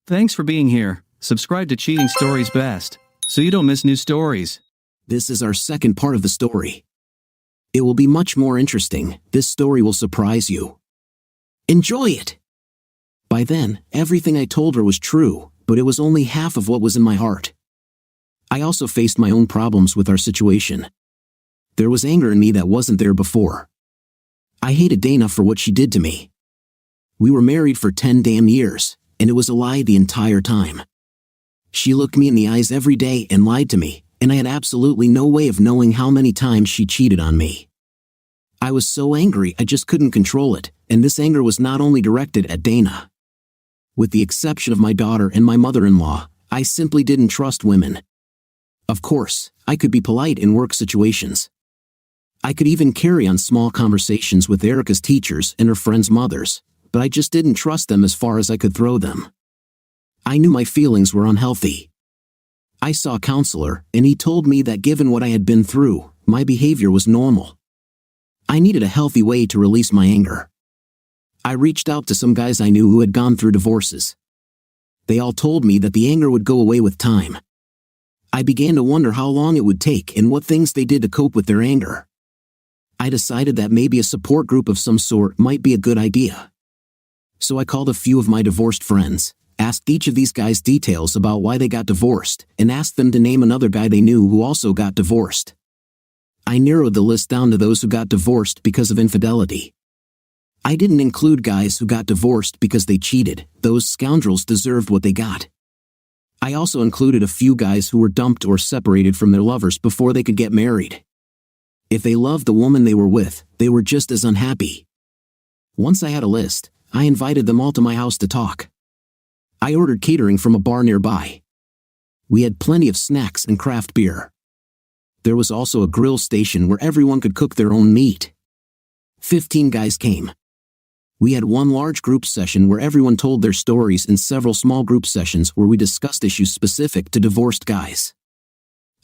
Thanks for being here. Subscribe to Cheating Stories Best, so you don't miss new stories. This is our second part of the story. It will be much more interesting. This story will surprise you. Enjoy it! By then, everything I told her was true, but it was only half of what was in my heart. I also faced my own problems with our situation. There was anger in me that wasn't there before. I hated Dana for what she did to me. We were married for 10 damn years, and it was a lie the entire time. She looked me in the eyes every day and lied to me, and I had absolutely no way of knowing how many times she cheated on me. I was so angry I just couldn't control it, and this anger was not only directed at Dana. With the exception of my daughter and my mother-in-law, I simply didn't trust women. Of course, I could be polite in work situations. I could even carry on small conversations with Erica's teachers and her friends' mothers, but I just didn't trust them as far as I could throw them. I knew my feelings were unhealthy. I saw a counselor, and he told me that given what I had been through, my behavior was normal. I needed a healthy way to release my anger. I reached out to some guys I knew who had gone through divorces. They all told me that the anger would go away with time. I began to wonder how long it would take and what things they did to cope with their anger. I decided that maybe a support group of some sort might be a good idea. So I called a few of my divorced friends, asked each of these guys details about why they got divorced, and asked them to name another guy they knew who also got divorced. I narrowed the list down to those who got divorced because of infidelity. I didn't include guys who got divorced because they cheated. Those scoundrels deserved what they got. I also included a few guys who were dumped or separated from their lovers before they could get married. If they loved the woman they were with, they were just as unhappy. Once I had a list, I invited them all to my house to talk. I ordered catering from a bar nearby. We had plenty of snacks and craft beer. There was also a grill station where everyone could cook their own meat. 15 guys came. We had one large group session where everyone told their stories and several small group sessions where we discussed issues specific to divorced guys.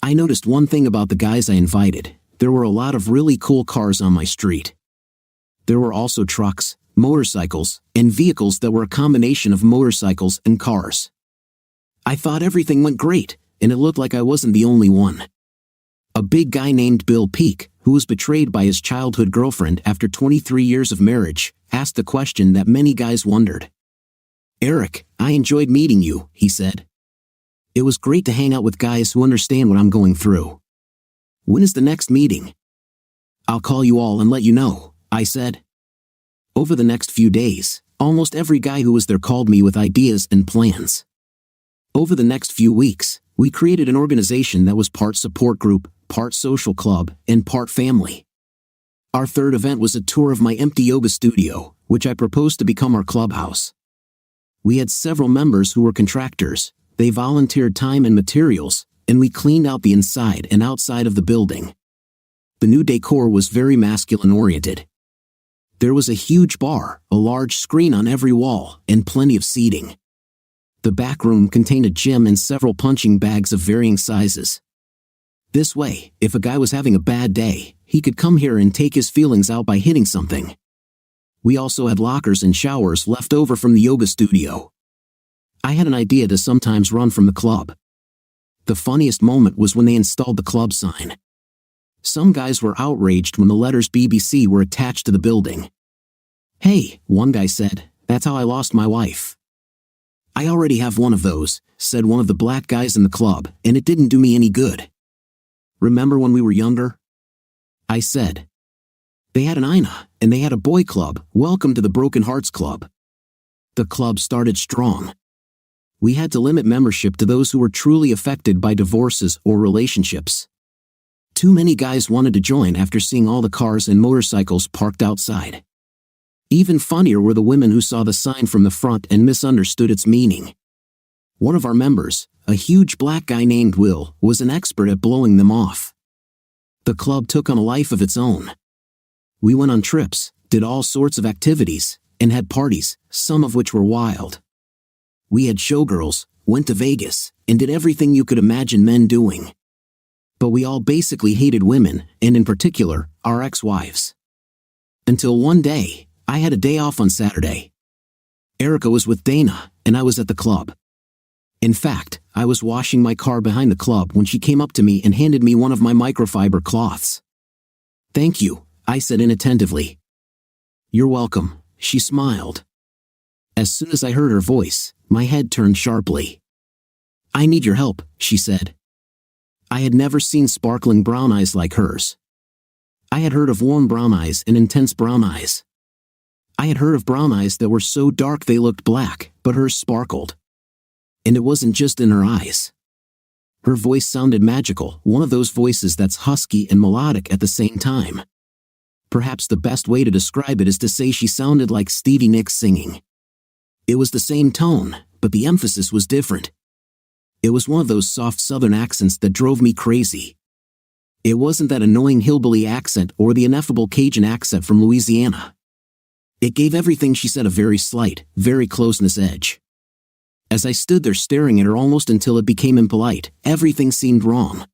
I noticed one thing about the guys I invited. There were a lot of really cool cars on my street. There were also trucks, motorcycles, and vehicles that were a combination of motorcycles and cars. I thought everything went great, and it looked like I wasn't the only one. A big guy named Bill Peak, who was betrayed by his childhood girlfriend after 23 years of marriage, asked the question that many guys wondered. "Eric, I enjoyed meeting you," he said. "It was great to hang out with guys who understand what I'm going through. When is the next meeting?" "I'll call you all and let you know," I said. Over the next few days, almost every guy who was there called me with ideas and plans. Over the next few weeks, we created an organization that was part support group, part social club, and part family. Our third event was a tour of my empty yoga studio, which I proposed to become our clubhouse. We had several members who were contractors. They volunteered time and materials, and we cleaned out the inside and outside of the building. The new decor was very masculine-oriented. There was a huge bar, a large screen on every wall, and plenty of seating. The back room contained a gym and several punching bags of varying sizes. This way, if a guy was having a bad day, he could come here and take his feelings out by hitting something. We also had lockers and showers left over from the yoga studio. I had an idea to sometimes run from the club. The funniest moment was when they installed the club sign. Some guys were outraged when the letters BBC were attached to the building. "Hey," one guy said, "that's how I lost my wife." "I already have one of those," said one of the black guys in the club, "and it didn't do me any good." "Remember when we were younger?" I said. They had an INA, and they had a boy club, Welcome to the Broken Hearts Club. The club started strong. We had to limit membership to those who were truly affected by divorces or relationships. Too many guys wanted to join after seeing all the cars and motorcycles parked outside. Even funnier were the women who saw the sign from the front and misunderstood its meaning. One of our members, a huge black guy named Will, was an expert at blowing them off. The club took on a life of its own. We went on trips, did all sorts of activities, and had parties, some of which were wild. We had showgirls, went to Vegas, and did everything you could imagine men doing. But we all basically hated women, and in particular, our ex-wives. Until one day, I had a day off on Saturday. Erica was with Dana, and I was at the club. In fact, I was washing my car behind the club when she came up to me and handed me one of my microfiber cloths. "Thank you," I said inattentively. "You're welcome," she smiled. As soon as I heard her voice, my head turned sharply. "I need your help," she said. I had never seen sparkling brown eyes like hers. I had heard of warm brown eyes and intense brown eyes. I had heard of brown eyes that were so dark they looked black, but hers sparkled. And it wasn't just in her eyes. Her voice sounded magical, one of those voices that's husky and melodic at the same time. Perhaps the best way to describe it is to say she sounded like Stevie Nicks singing. It was the same tone, but the emphasis was different. It was one of those soft southern accents that drove me crazy. It wasn't that annoying hillbilly accent or the ineffable Cajun accent from Louisiana. It gave everything she said a very slight, very closeness edge. As I stood there staring at her almost until it became impolite, everything seemed wrong.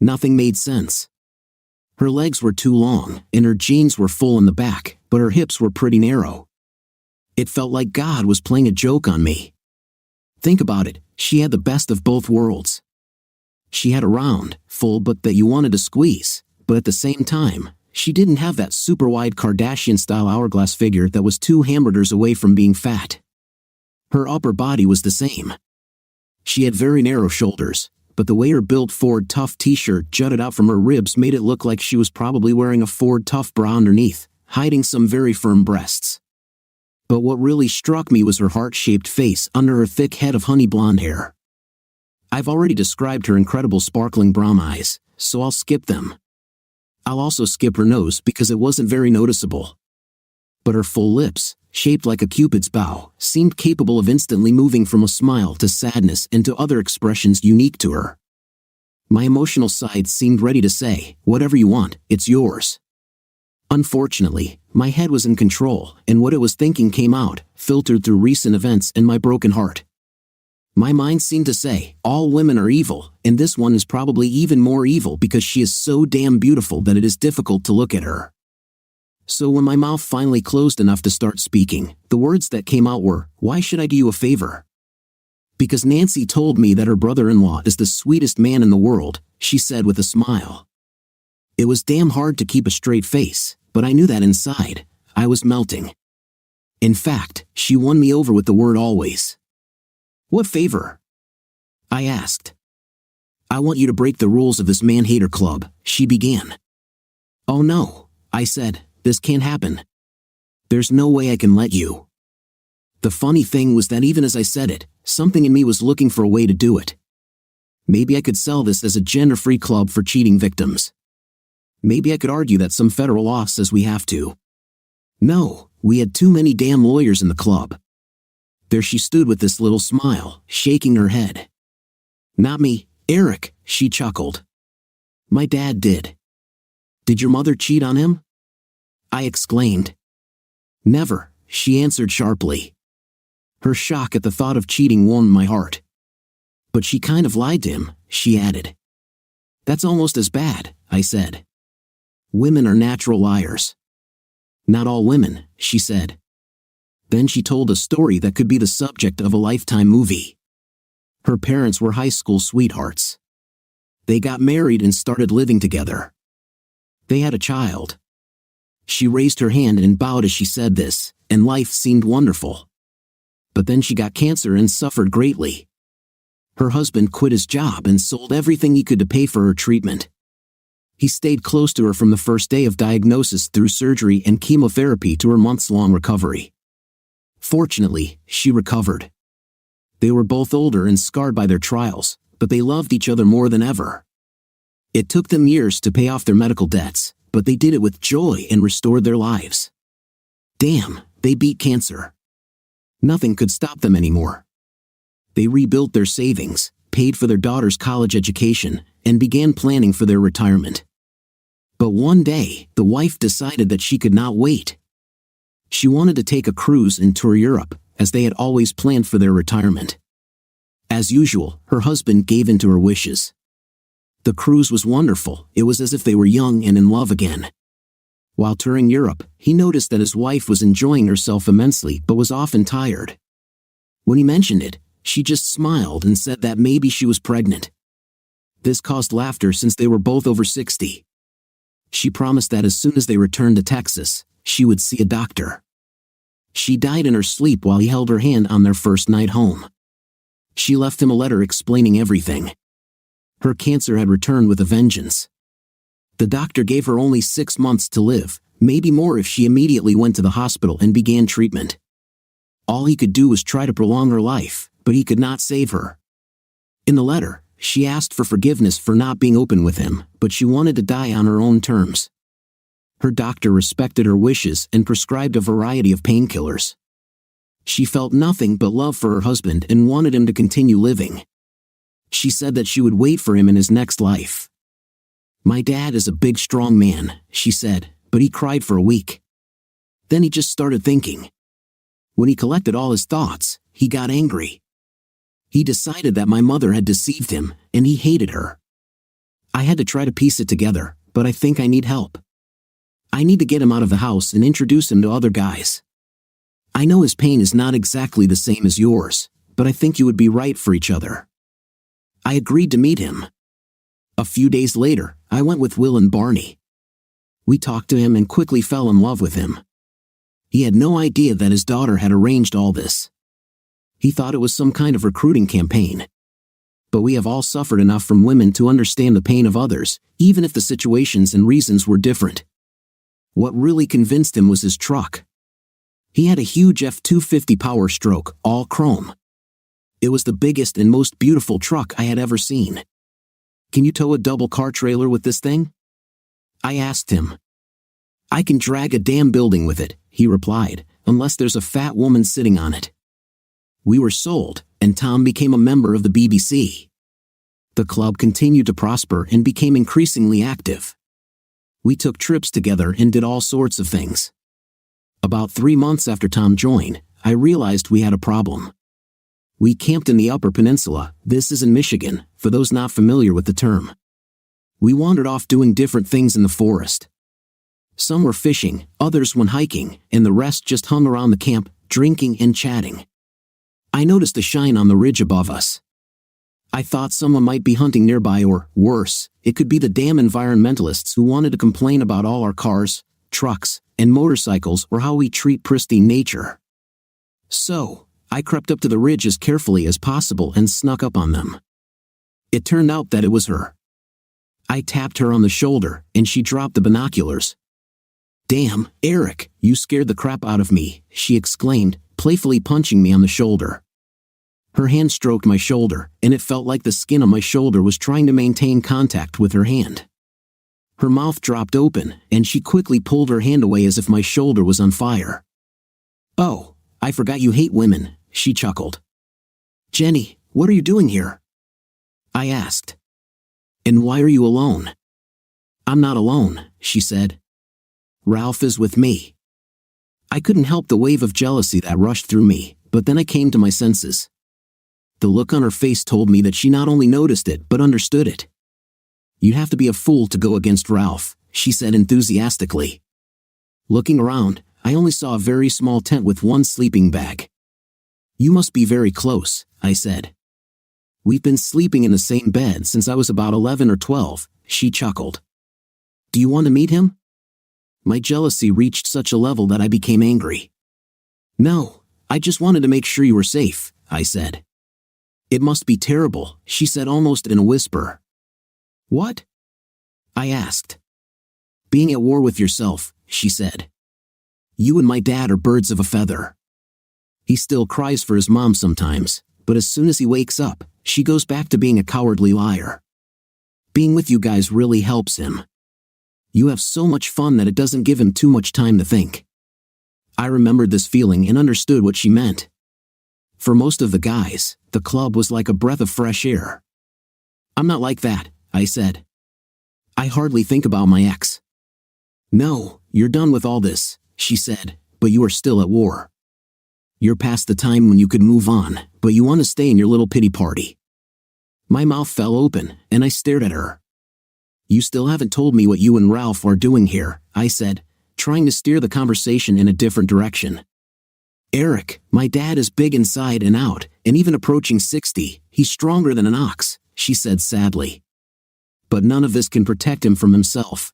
Nothing made sense. Her legs were too long, and her jeans were full in the back, but her hips were pretty narrow. It felt like God was playing a joke on me. Think about it, she had the best of both worlds. She had a round, full butt that you wanted to squeeze, but at the same time, she didn't have that super wide Kardashian-style hourglass figure that was 2 hamburgers away from being fat. Her upper body was the same. She had very narrow shoulders, but the way her built Ford Tough t-shirt jutted out from her ribs made it look like she was probably wearing a Ford Tough bra underneath, hiding some very firm breasts. But what really struck me was her heart-shaped face under her thick head of honey blonde hair. I've already described her incredible sparkling brown eyes, so I'll skip them. I'll also skip her nose because it wasn't very noticeable. But her full lips, shaped like a Cupid's bow, seemed capable of instantly moving from a smile to sadness and to other expressions unique to her. My emotional side seemed ready to say, "Whatever you want, it's yours." Unfortunately, my head was in control, and what it was thinking came out, filtered through recent events and my broken heart. My mind seemed to say, all women are evil, and this one is probably even more evil because she is so damn beautiful that it is difficult to look at her. So when my mouth finally closed enough to start speaking, the words that came out were, "Why should I do you a favor?" "Because Nancy told me that her brother-in-law is the sweetest man in the world," she said with a smile. It was damn hard to keep a straight face, but I knew that inside, I was melting. In fact, she won me over with the word always. "What favor?" I asked. "I want you to break the rules of this man-hater club," she began. "Oh no," I said, "this can't happen. There's no way I can let you." The funny thing was that even as I said it, something in me was looking for a way to do it. Maybe I could sell this as a gender-free club for cheating victims. Maybe I could argue that some federal law says we have to. No, we had too many damn lawyers in the club. There she stood with this little smile, shaking her head. "Not me, Eric," she chuckled. "My dad did." "Did your mother cheat on him?" I exclaimed. "Never," she answered sharply. Her shock at the thought of cheating warmed my heart. "But she kind of lied to him," she added. "That's almost as bad," I said. "Women are natural liars." "Not all women," she said. Then she told a story that could be the subject of a Lifetime movie. Her parents were high school sweethearts. They got married and started living together. They had a child. She raised her hand and bowed as she said this, and life seemed wonderful. But then she got cancer and suffered greatly. Her husband quit his job and sold everything he could to pay for her treatment. He stayed close to her from the first day of diagnosis through surgery and chemotherapy to her months-long recovery. Fortunately, she recovered. They were both older and scarred by their trials, but they loved each other more than ever. It took them years to pay off their medical debts, but they did it with joy and restored their lives. Damn, they beat cancer. Nothing could stop them anymore. They rebuilt their savings, paid for their daughter's college education, and began planning for their retirement. But one day, the wife decided that she could not wait. She wanted to take a cruise and tour Europe, as they had always planned for their retirement. As usual, her husband gave in to her wishes. The cruise was wonderful. It was as if they were young and in love again. While touring Europe, he noticed that his wife was enjoying herself immensely but was often tired. When he mentioned it, She just smiled and said that maybe she was pregnant. This caused laughter since they were both over 60. She promised that as soon as they returned to Texas, she would see a doctor. She died in her sleep while he held her hand on their first night home. She left him a letter explaining everything. Her cancer had returned with a vengeance. The doctor gave her only 6 months to live, maybe more if she immediately went to the hospital and began treatment. All he could do was try to prolong her life, but he could not save her. In the letter, she asked for forgiveness for not being open with him, but she wanted to die on her own terms. Her doctor respected her wishes and prescribed a variety of painkillers. She felt nothing but love for her husband and wanted him to continue living. She said that she would wait for him in his next life. "My dad is a big strong man," she said, but he cried for a week. Then he just started thinking. When he collected all his thoughts, he got angry. He decided that my mother had deceived him, and he hated her. I had to try to piece it together, but I think I need help. I need to get him out of the house and introduce him to other guys. I know his pain is not exactly the same as yours, but I think you would be right for each other. I agreed to meet him. A few days later, I went with Will and Barney. We talked to him and quickly fell in love with him. He had no idea that his daughter had arranged all this. He thought it was some kind of recruiting campaign. But we have all suffered enough from women to understand the pain of others, even if the situations and reasons were different. What really convinced him was his truck. He had a huge F-250 Power Stroke, all chrome. It was the biggest and most beautiful truck I had ever seen. "Can you tow a double-car trailer with this thing?" I asked him. "I can drag a damn building with it," he replied, "unless there's a fat woman sitting on it." We were sold, and Tom became a member of the BBC. The club continued to prosper and became increasingly active. We took trips together and did all sorts of things. About 3 months after Tom joined, I realized we had a problem. We camped in the Upper Peninsula. This is in Michigan, for those not familiar with the term. We wandered off doing different things in the forest. Some were fishing, others went hiking, and the rest just hung around the camp, drinking and chatting. I noticed a shine on the ridge above us. I thought someone might be hunting nearby, or, worse, it could be the damn environmentalists who wanted to complain about all our cars, trucks, and motorcycles or how we treat pristine nature. So, I crept up to the ridge as carefully as possible and snuck up on them. It turned out that it was her. I tapped her on the shoulder, and she dropped the binoculars. "Damn, Eric, you scared the crap out of me," she exclaimed, playfully punching me on the shoulder. Her hand stroked my shoulder, and it felt like the skin on my shoulder was trying to maintain contact with her hand. Her mouth dropped open, and she quickly pulled her hand away as if my shoulder was on fire. "Oh, I forgot you hate women," she chuckled. "Jenny, what are you doing here?" I asked. "And why are you alone?" "I'm not alone," she said. "Ralph is with me." I couldn't help the wave of jealousy that rushed through me, but then I came to my senses. The look on her face told me that she not only noticed it but understood it. "You'd have to be a fool to go against Ralph," she said enthusiastically. Looking around, I only saw a very small tent with one sleeping bag. "You must be very close," I said. "We've been sleeping in the same bed since I was about 11 or 12, she chuckled. "Do you want to meet him?" My jealousy reached such a level that I became angry. "No, I just wanted to make sure you were safe," I said. "It must be terrible," she said almost in a whisper. "What?" I asked. "Being at war with yourself," she said. "You and my dad are birds of a feather. He still cries for his mom sometimes, but as soon as he wakes up, she goes back to being a cowardly liar. Being with you guys really helps him. You have so much fun that it doesn't give him too much time to think." I remembered this feeling and understood what she meant. For most of the guys, the club was like a breath of fresh air. "I'm not like that," I said. "I hardly think about my ex." "No, you're done with all this," she said, "but you are still at war. You're past the time when you could move on, but you want to stay in your little pity party." My mouth fell open, and I stared at her. "You still haven't told me what you and Ralph are doing here," I said, trying to steer the conversation in a different direction. Eric, my dad is big inside and out, and even approaching 60, he's stronger than an ox, she said sadly. But none of this can protect him from himself.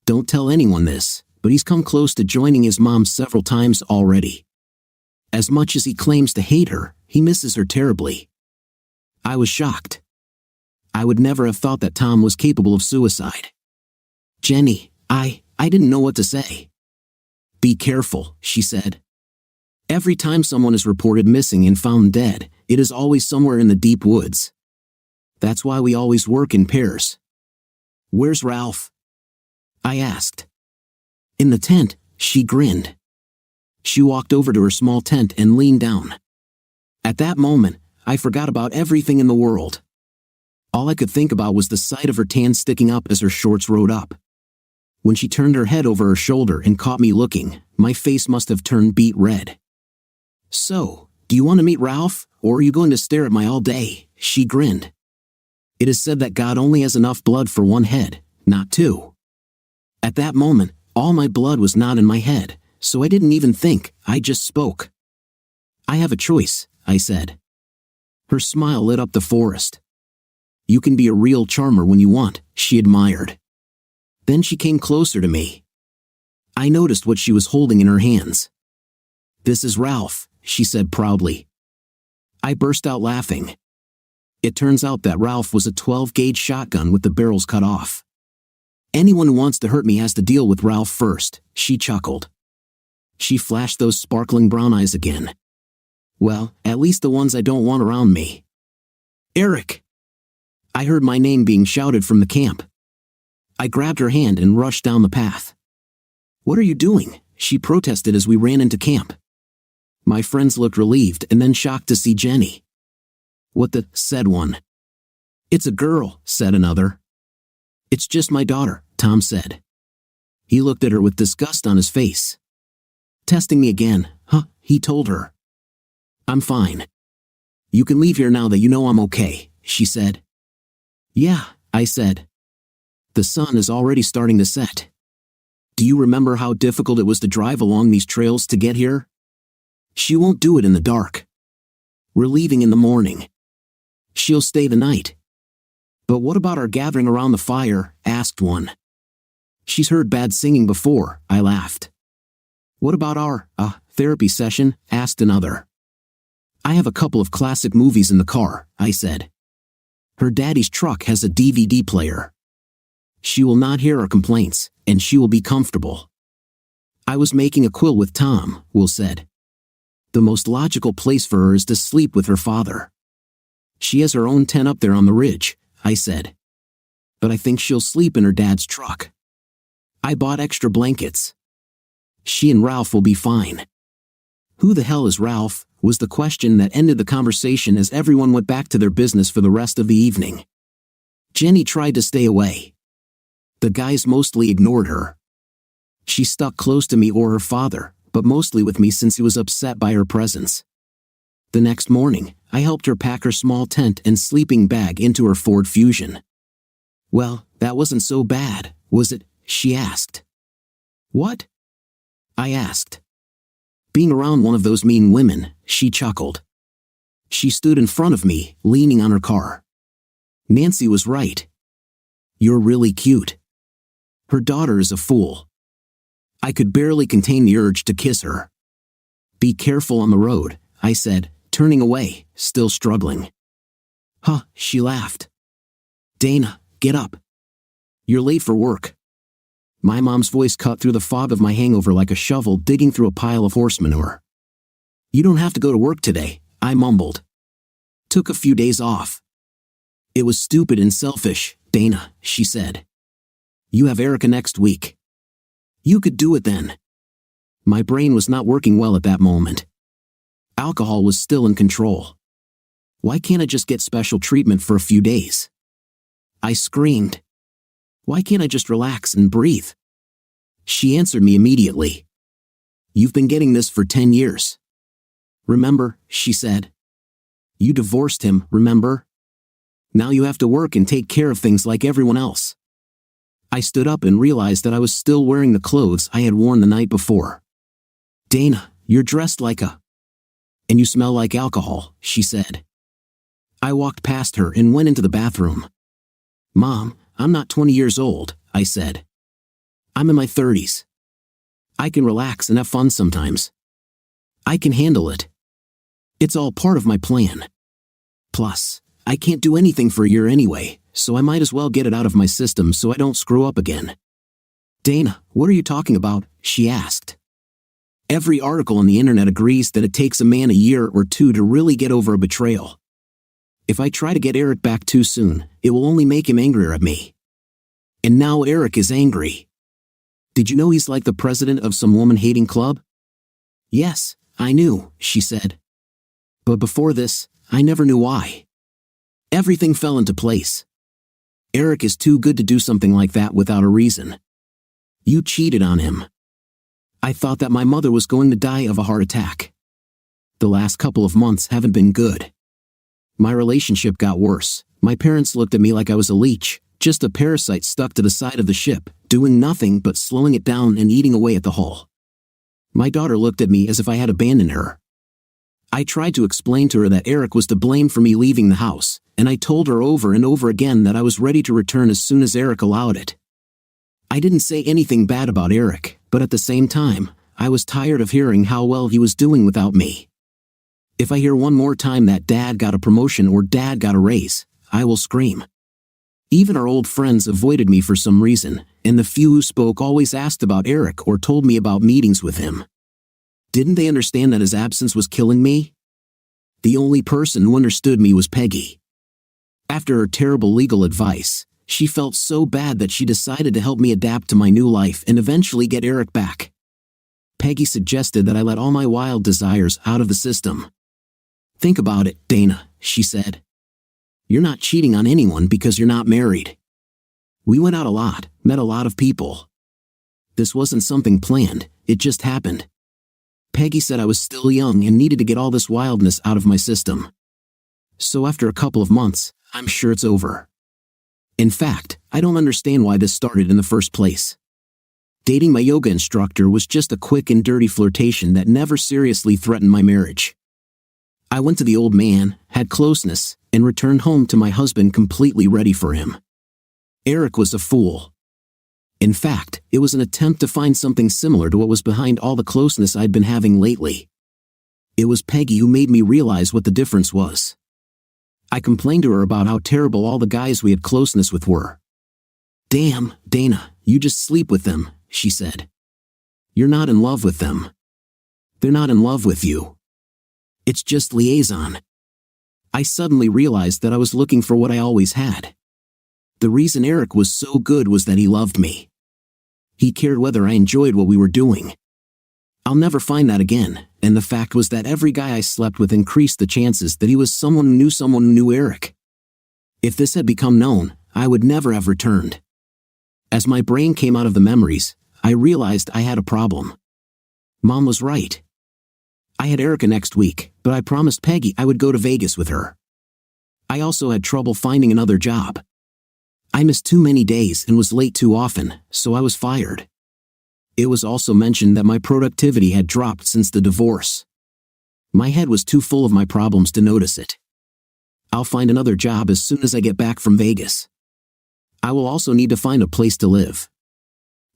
Don't tell anyone this, but he's come close to joining his mom several times already. As much as he claims to hate her, he misses her terribly. I was shocked. I would never have thought that Tom was capable of suicide. Jenny, I didn't know what to say. Be careful, she said. Every time someone is reported missing and found dead, it is always somewhere in the deep woods. That's why we always work in pairs. Where's Ralph? I asked. In the tent, she grinned. She walked over to her small tent and leaned down. At that moment, I forgot about everything in the world. All I could think about was the sight of her tan sticking up as her shorts rode up. When she turned her head over her shoulder and caught me looking, my face must have turned beet red. So, do you want to meet Ralph, or are you going to stare at my all day? She grinned. It is said that God only has enough blood for one head, not two. At that moment, all my blood was not in my head, so I didn't even think, I just spoke. I have a choice, I said. Her smile lit up the forest. You can be a real charmer when you want, she admired. Then she came closer to me. I noticed what she was holding in her hands. This is Ralph, she said proudly. I burst out laughing. It turns out that Ralph was a 12-gauge shotgun with the barrels cut off. Anyone who wants to hurt me has to deal with Ralph first, she chuckled. She flashed those sparkling brown eyes again. Well, at least the ones I don't want around me. Eric! I heard my name being shouted from the camp. I grabbed her hand and rushed down the path. What are you doing? She protested as we ran into camp. My friends looked relieved and then shocked to see Jenny. What the, said one. It's a girl, said another. It's just my daughter, Tom said. He looked at her with disgust on his face. Testing me again, huh, he told her. I'm fine. You can leave here now that you know I'm okay, she said. Yeah, I said. The sun is already starting to set. Do you remember how difficult it was to drive along these trails to get here? She won't do it in the dark. We're leaving in the morning. She'll stay the night. But what about our gathering around the fire? Asked one. She's heard bad singing before, I laughed. What about our, therapy session? Asked another. I have a couple of classic movies in the car, I said. Her daddy's truck has a DVD player. She will not hear our complaints, and she will be comfortable. I was making a quill with Tom, Will said. The most logical place for her is to sleep with her father. She has her own tent up there on the ridge, I said. But I think she'll sleep in her dad's truck. I bought extra blankets. She and Ralph will be fine. Who the hell is Ralph? Was the question that ended the conversation as everyone went back to their business for the rest of the evening. Jenny tried to stay away. The guys mostly ignored her. She stuck close to me or her father, but mostly with me since he was upset by her presence. The next morning, I helped her pack her small tent and sleeping bag into her Ford Fusion. Well, that wasn't so bad, was it? She asked. What? I asked. Being around one of those mean women, she chuckled. She stood in front of me, leaning on her car. Nancy was right. You're really cute. Her daughter is a fool. I could barely contain the urge to kiss her. Be careful on the road, I said, turning away, still struggling. Huh, she laughed. Dana, get up. You're late for work. My mom's voice cut through the fog of my hangover like a shovel digging through a pile of horse manure. You don't have to go to work today, I mumbled. Took a few days off. It was stupid and selfish, Dana, she said. You have Erica next week. You could do it then. My brain was not working well at that moment. Alcohol was still in control. Why can't I just get special treatment for a few days? I screamed. Why can't I just relax and breathe? She answered me immediately. You've been getting this for 10 years. Remember, she said. You divorced him, remember? Now you have to work and take care of things like everyone else. I stood up and realized that I was still wearing the clothes I had worn the night before. Dana, "You're dressed like a... and you smell like alcohol," she said. I walked past her and went into the bathroom. "Mom, I'm not 20 years old," I said. "I'm in my 30s. I can relax and have fun sometimes. I can handle it. It's all part of my plan. Plus, I can't do anything for a year anyway, so I might as well get it out of my system so I don't screw up again." "Dana, what are you talking about?" she asked. "Every article on the internet agrees that it takes a man a year or two to really get over a betrayal. If I try to get Eric back too soon, it will only make him angrier at me. And now Eric is angry. Did you know he's like the president of some woman-hating club?" "Yes, I knew," she said. "But before this, I never knew why." Everything fell into place. Eric is too good to do something like that without a reason. You cheated on him. I thought that my mother was going to die of a heart attack. The last couple of months haven't been good. My relationship got worse. My parents looked at me like I was a leech, just a parasite stuck to the side of the ship, doing nothing but slowing it down and eating away at the hull. My daughter looked at me as if I had abandoned her. I tried to explain to her that Eric was to blame for me leaving the house, and I told her over and over again that I was ready to return as soon as Eric allowed it. I didn't say anything bad about Eric, but at the same time, I was tired of hearing how well he was doing without me. If I hear one more time that Dad got a promotion or Dad got a raise, I will scream. Even our old friends avoided me for some reason, and the few who spoke always asked about Eric or told me about meetings with him. Didn't they understand that his absence was killing me? The only person who understood me was Peggy. After her terrible legal advice, she felt so bad that she decided to help me adapt to my new life and eventually get Eric back. Peggy suggested that I let all my wild desires out of the system. "Think about it, Dana," she said. "You're not cheating on anyone because you're not married. We went out a lot, met a lot of people. This wasn't something planned, it just happened. Peggy said I was still young and needed to get all this wildness out of my system. So after a couple of months, I'm sure it's over. In fact, I don't understand why this started in the first place. Dating my yoga instructor was just a quick and dirty flirtation that never seriously threatened my marriage. I went to the old man, had closeness, and returned home to my husband completely ready for him. Eric was a fool. In fact, it was an attempt to find something similar to what was behind all the closeness I'd been having lately. It was Peggy who made me realize what the difference was. I complained to her about how terrible all the guys we had closeness with were. "Damn, Dana, you just sleep with them," she said. "You're not in love with them. They're not in love with you. It's just liaison." I suddenly realized that I was looking for what I always had. The reason Eric was so good was that he loved me. He cared whether I enjoyed what we were doing. I'll never find that again, and the fact was that every guy I slept with increased the chances that he was someone who knew Eric. If this had become known, I would never have returned. As my brain came out of the memories, I realized I had a problem. Mom was right. I had Erica next week, but I promised Peggy I would go to Vegas with her. I also had trouble finding another job. I missed too many days and was late too often, so I was fired. It was also mentioned that my productivity had dropped since the divorce. My head was too full of my problems to notice it. I'll find another job as soon as I get back from Vegas. I will also need to find a place to live.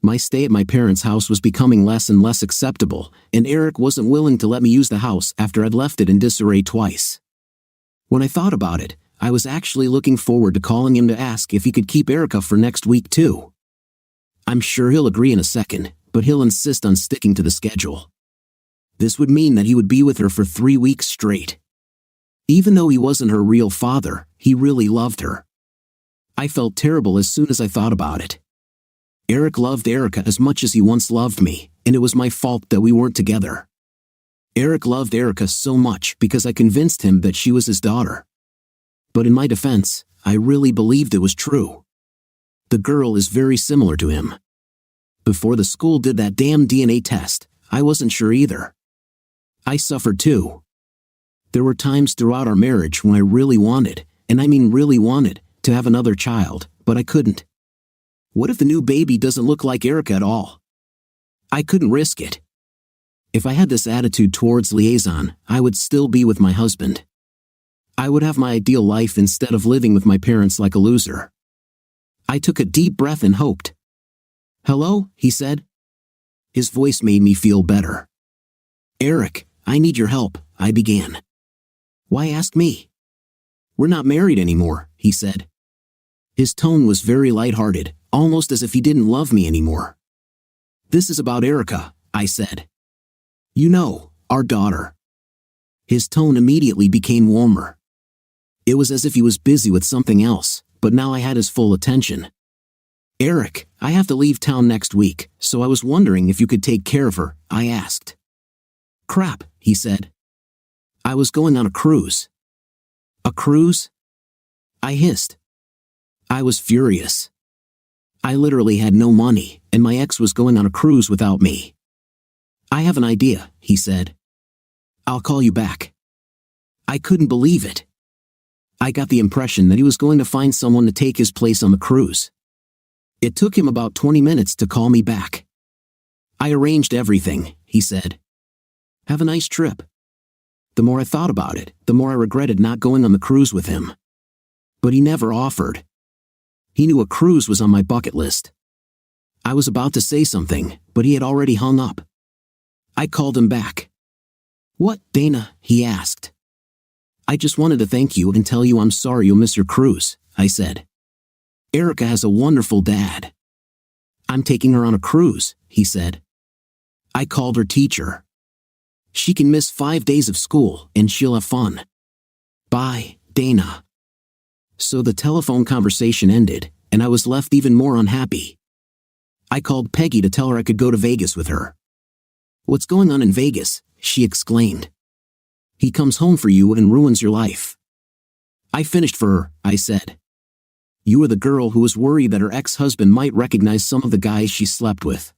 My stay at my parents' house was becoming less and less acceptable, and Eric wasn't willing to let me use the house after I'd left it in disarray twice. When I thought about it, I was actually looking forward to calling him to ask if he could keep Erica for next week too. I'm sure he'll agree in a second, but he'll insist on sticking to the schedule. This would mean that he would be with her for 3 weeks straight. Even though he wasn't her real father, he really loved her. I felt terrible as soon as I thought about it. Eric loved Erica as much as he once loved me, and it was my fault that we weren't together. Eric loved Erica so much because I convinced him that she was his daughter. But in my defense, I really believed it was true. The girl is very similar to him. Before the school did that damn DNA test, I wasn't sure either. I suffered too. There were times throughout our marriage when I really wanted, and I mean really wanted, to have another child, but I couldn't. What if the new baby doesn't look like Erica at all? I couldn't risk it. If I had this attitude towards liaison, I would still be with my husband. I would have my ideal life instead of living with my parents like a loser. I took a deep breath and hoped. "Hello," he said. His voice made me feel better. "Eric, I need your help," I began. "Why ask me?" "We're not married anymore," he said. His tone was very lighthearted, almost as if he didn't love me anymore. "This is about Erica," I said. "You know, our daughter." His tone immediately became warmer. It was as if he was busy with something else, but now I had his full attention. "Eric, I have to leave town next week, so I was wondering if you could take care of her," I asked. "Crap," he said. "I was going on a cruise." "A cruise?" I hissed. I was furious. I literally had no money, and my ex was going on a cruise without me. "I have an idea," he said. "I'll call you back." I couldn't believe it. I got the impression that he was going to find someone to take his place on the cruise. It took him about 20 minutes to call me back. "I arranged everything," he said. "Have a nice trip." The more I thought about it, the more I regretted not going on the cruise with him. But he never offered. He knew a cruise was on my bucket list. I was about to say something, but he had already hung up. I called him back. "What, Dana?" he asked. "I just wanted to thank you and tell you I'm sorry you'll miss your cruise," I said. "Erica has a wonderful dad." "I'm taking her on a cruise," he said. I called her teacher. "She can miss 5 days of school and she'll have fun. Bye, Dana." So the telephone conversation ended, and I was left even more unhappy. I called Peggy to tell her I could go to Vegas with her. "What's going on in Vegas?" she exclaimed. "He comes home for you and ruins your life." "I finished for her," I said. "You were the girl who was worried that her ex-husband might recognize some of the guys she slept with.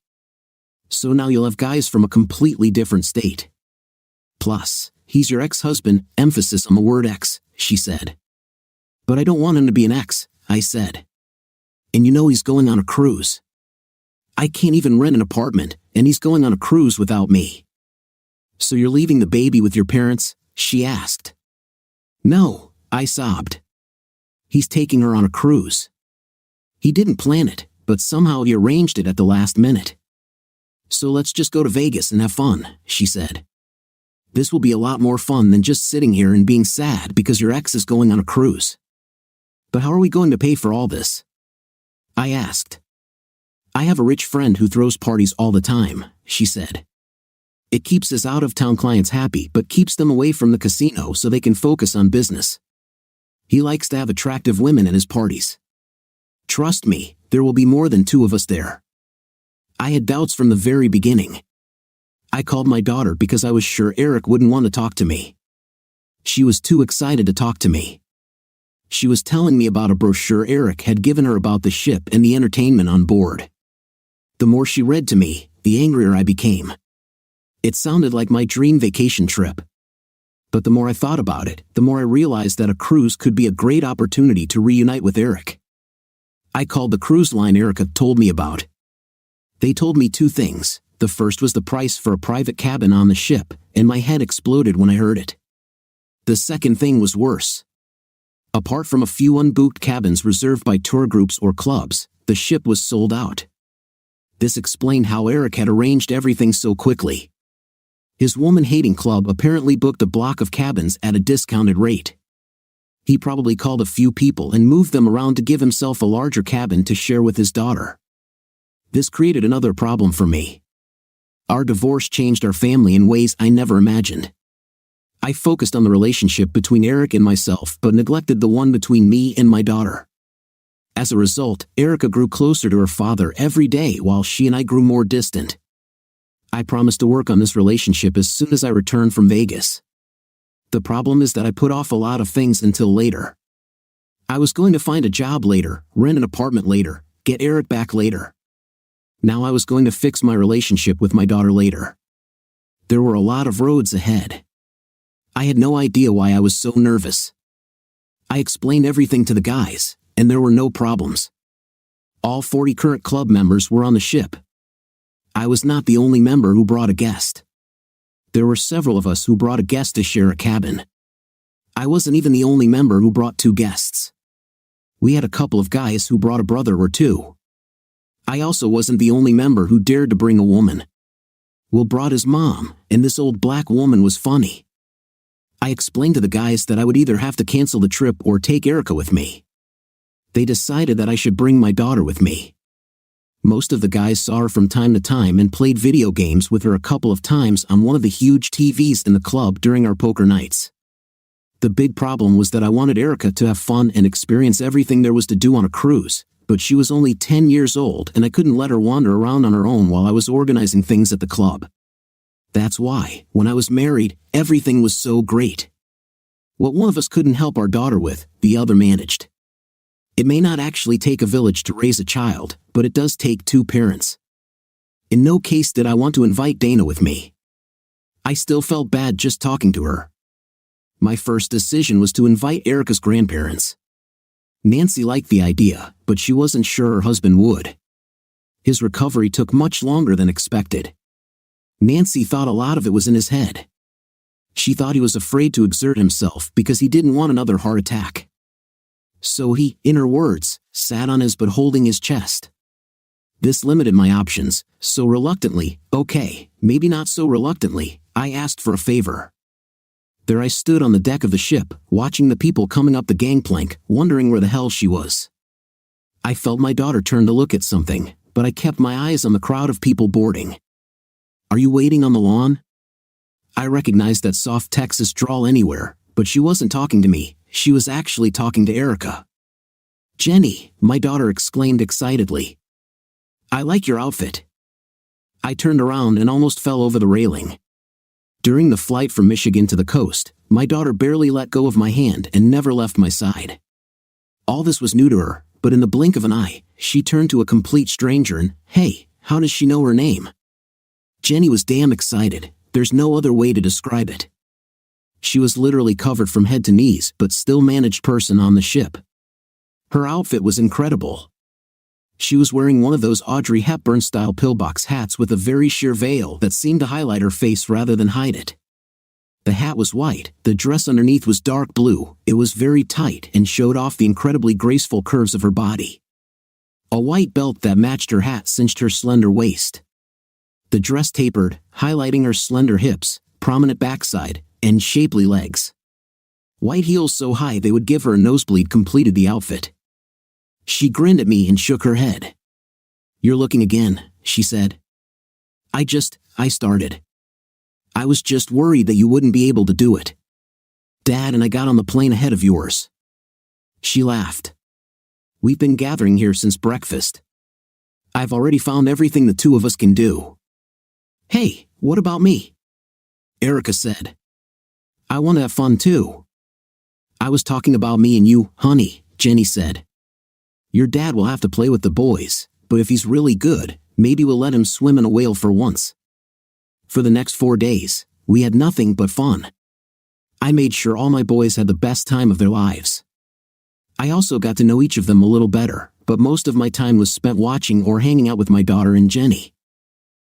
So now you'll have guys from a completely different state. Plus, he's your ex-husband," emphasis on the word ex, she said. "But I don't want him to be an ex," I said. "And you know he's going on a cruise. I can't even rent an apartment, and he's going on a cruise without me." "So you're leaving the baby with your parents?" she asked. "No," I sobbed. "He's taking her on a cruise. He didn't plan it, but somehow he arranged it at the last minute. So let's just go to Vegas and have fun," she said. "This will be a lot more fun than just sitting here and being sad because your ex is going on a cruise." "But how are we going to pay for all this?" I asked. "I have a rich friend who throws parties all the time," she said. "It keeps his out-of-town clients happy but keeps them away from the casino so they can focus on business. He likes to have attractive women at his parties. Trust me, there will be more than 2 of us there." I had doubts from the very beginning. I called my daughter because I was sure Eric wouldn't want to talk to me. She was too excited to talk to me. She was telling me about a brochure Eric had given her about the ship and the entertainment on board. The more she read to me, the angrier I became. It sounded like my dream vacation trip. But the more I thought about it, the more I realized that a cruise could be a great opportunity to reunite with Eric. I called the cruise line Erica told me about. They told me 2 things. The first was the price for a private cabin on the ship, and my head exploded when I heard it. The second thing was worse. Apart from a few unbooked cabins reserved by tour groups or clubs, the ship was sold out. This explained how Eric had arranged everything so quickly. His woman-hating club apparently booked a block of cabins at a discounted rate. He probably called a few people and moved them around to give himself a larger cabin to share with his daughter. This created another problem for me. Our divorce changed our family in ways I never imagined. I focused on the relationship between Eric and myself but neglected the one between me and my daughter. As a result, Erica grew closer to her father every day while she and I grew more distant. I promised to work on this relationship as soon as I returned from Vegas. The problem is that I put off a lot of things until later. I was going to find a job later, rent an apartment later, get Eric back later. Now I was going to fix my relationship with my daughter later. There were a lot of roads ahead. I had no idea why I was so nervous. I explained everything to the guys, and there were no problems. All 40 current club members were on the ship. I was not the only member who brought a guest. There were several of us who brought a guest to share a cabin. I wasn't even the only member who brought 2 guests. We had a couple of guys who brought a brother or 2. I also wasn't the only member who dared to bring a woman. Will brought his mom, and this old black woman was funny. I explained to the guys that I would either have to cancel the trip or take Erica with me. They decided that I should bring my daughter with me. Most of the guys saw her from time to time and played video games with her a couple of times on one of the huge TVs in the club during our poker nights. The big problem was that I wanted Erica to have fun and experience everything there was to do on a cruise, but she was only 10 years old and I couldn't let her wander around on her own while I was organizing things at the club. That's why, when I was married, everything was so great. What one of us couldn't help our daughter with, the other managed. It may not actually take a village to raise a child, but it does take 2 parents. In no case did I want to invite Dana with me. I still felt bad just talking to her. My first decision was to invite Erica's grandparents. Nancy liked the idea, but she wasn't sure her husband would. His recovery took much longer than expected. Nancy thought a lot of it was in his head. She thought he was afraid to exert himself because he didn't want another heart attack. So he, in her words, sat on his butt holding his chest. This limited my options, so reluctantly, okay, maybe not so reluctantly, I asked for a favor. There I stood on the deck of the ship, watching the people coming up the gangplank, wondering where the hell she was. I felt my daughter turn to look at something, but I kept my eyes on the crowd of people boarding. "Are you waiting on the lawn?" I recognized that soft Texas drawl anywhere, but she wasn't talking to me, she was actually talking to Erica. "Jenny," my daughter exclaimed excitedly. "I like your outfit." I turned around and almost fell over the railing. During the flight from Michigan to the coast, my daughter barely let go of my hand and never left my side. All this was new to her, but in the blink of an eye, she turned to a complete stranger and, hey, how does she know her name? Jenny was damn excited, there's no other way to describe it. She was literally covered from head to knees but still managed person on the ship. Her outfit was incredible. She was wearing one of those Audrey Hepburn-style pillbox hats with a very sheer veil that seemed to highlight her face rather than hide it. The hat was white, the dress underneath was dark blue, it was very tight and showed off the incredibly graceful curves of her body. A white belt that matched her hat cinched her slender waist. The dress tapered, highlighting her slender hips, prominent backside, and shapely legs. White heels so high they would give her a nosebleed completed the outfit. She grinned at me and shook her head. "You're looking again," she said. I started. "I was just worried that you wouldn't be able to do it. Dad and I got on the plane ahead of yours." She laughed. "We've been gathering here since breakfast. I've already found everything the 2 of us can do." "Hey, what about me?" Erica said. "I want to have fun too." "I was talking about me and you, honey," Jenny said. "Your dad will have to play with the boys, but if he's really good, maybe we'll let him swim in a whale for once." For the next 4 days, we had nothing but fun. I made sure all my boys had the best time of their lives. I also got to know each of them a little better, but most of my time was spent watching or hanging out with my daughter and Jenny.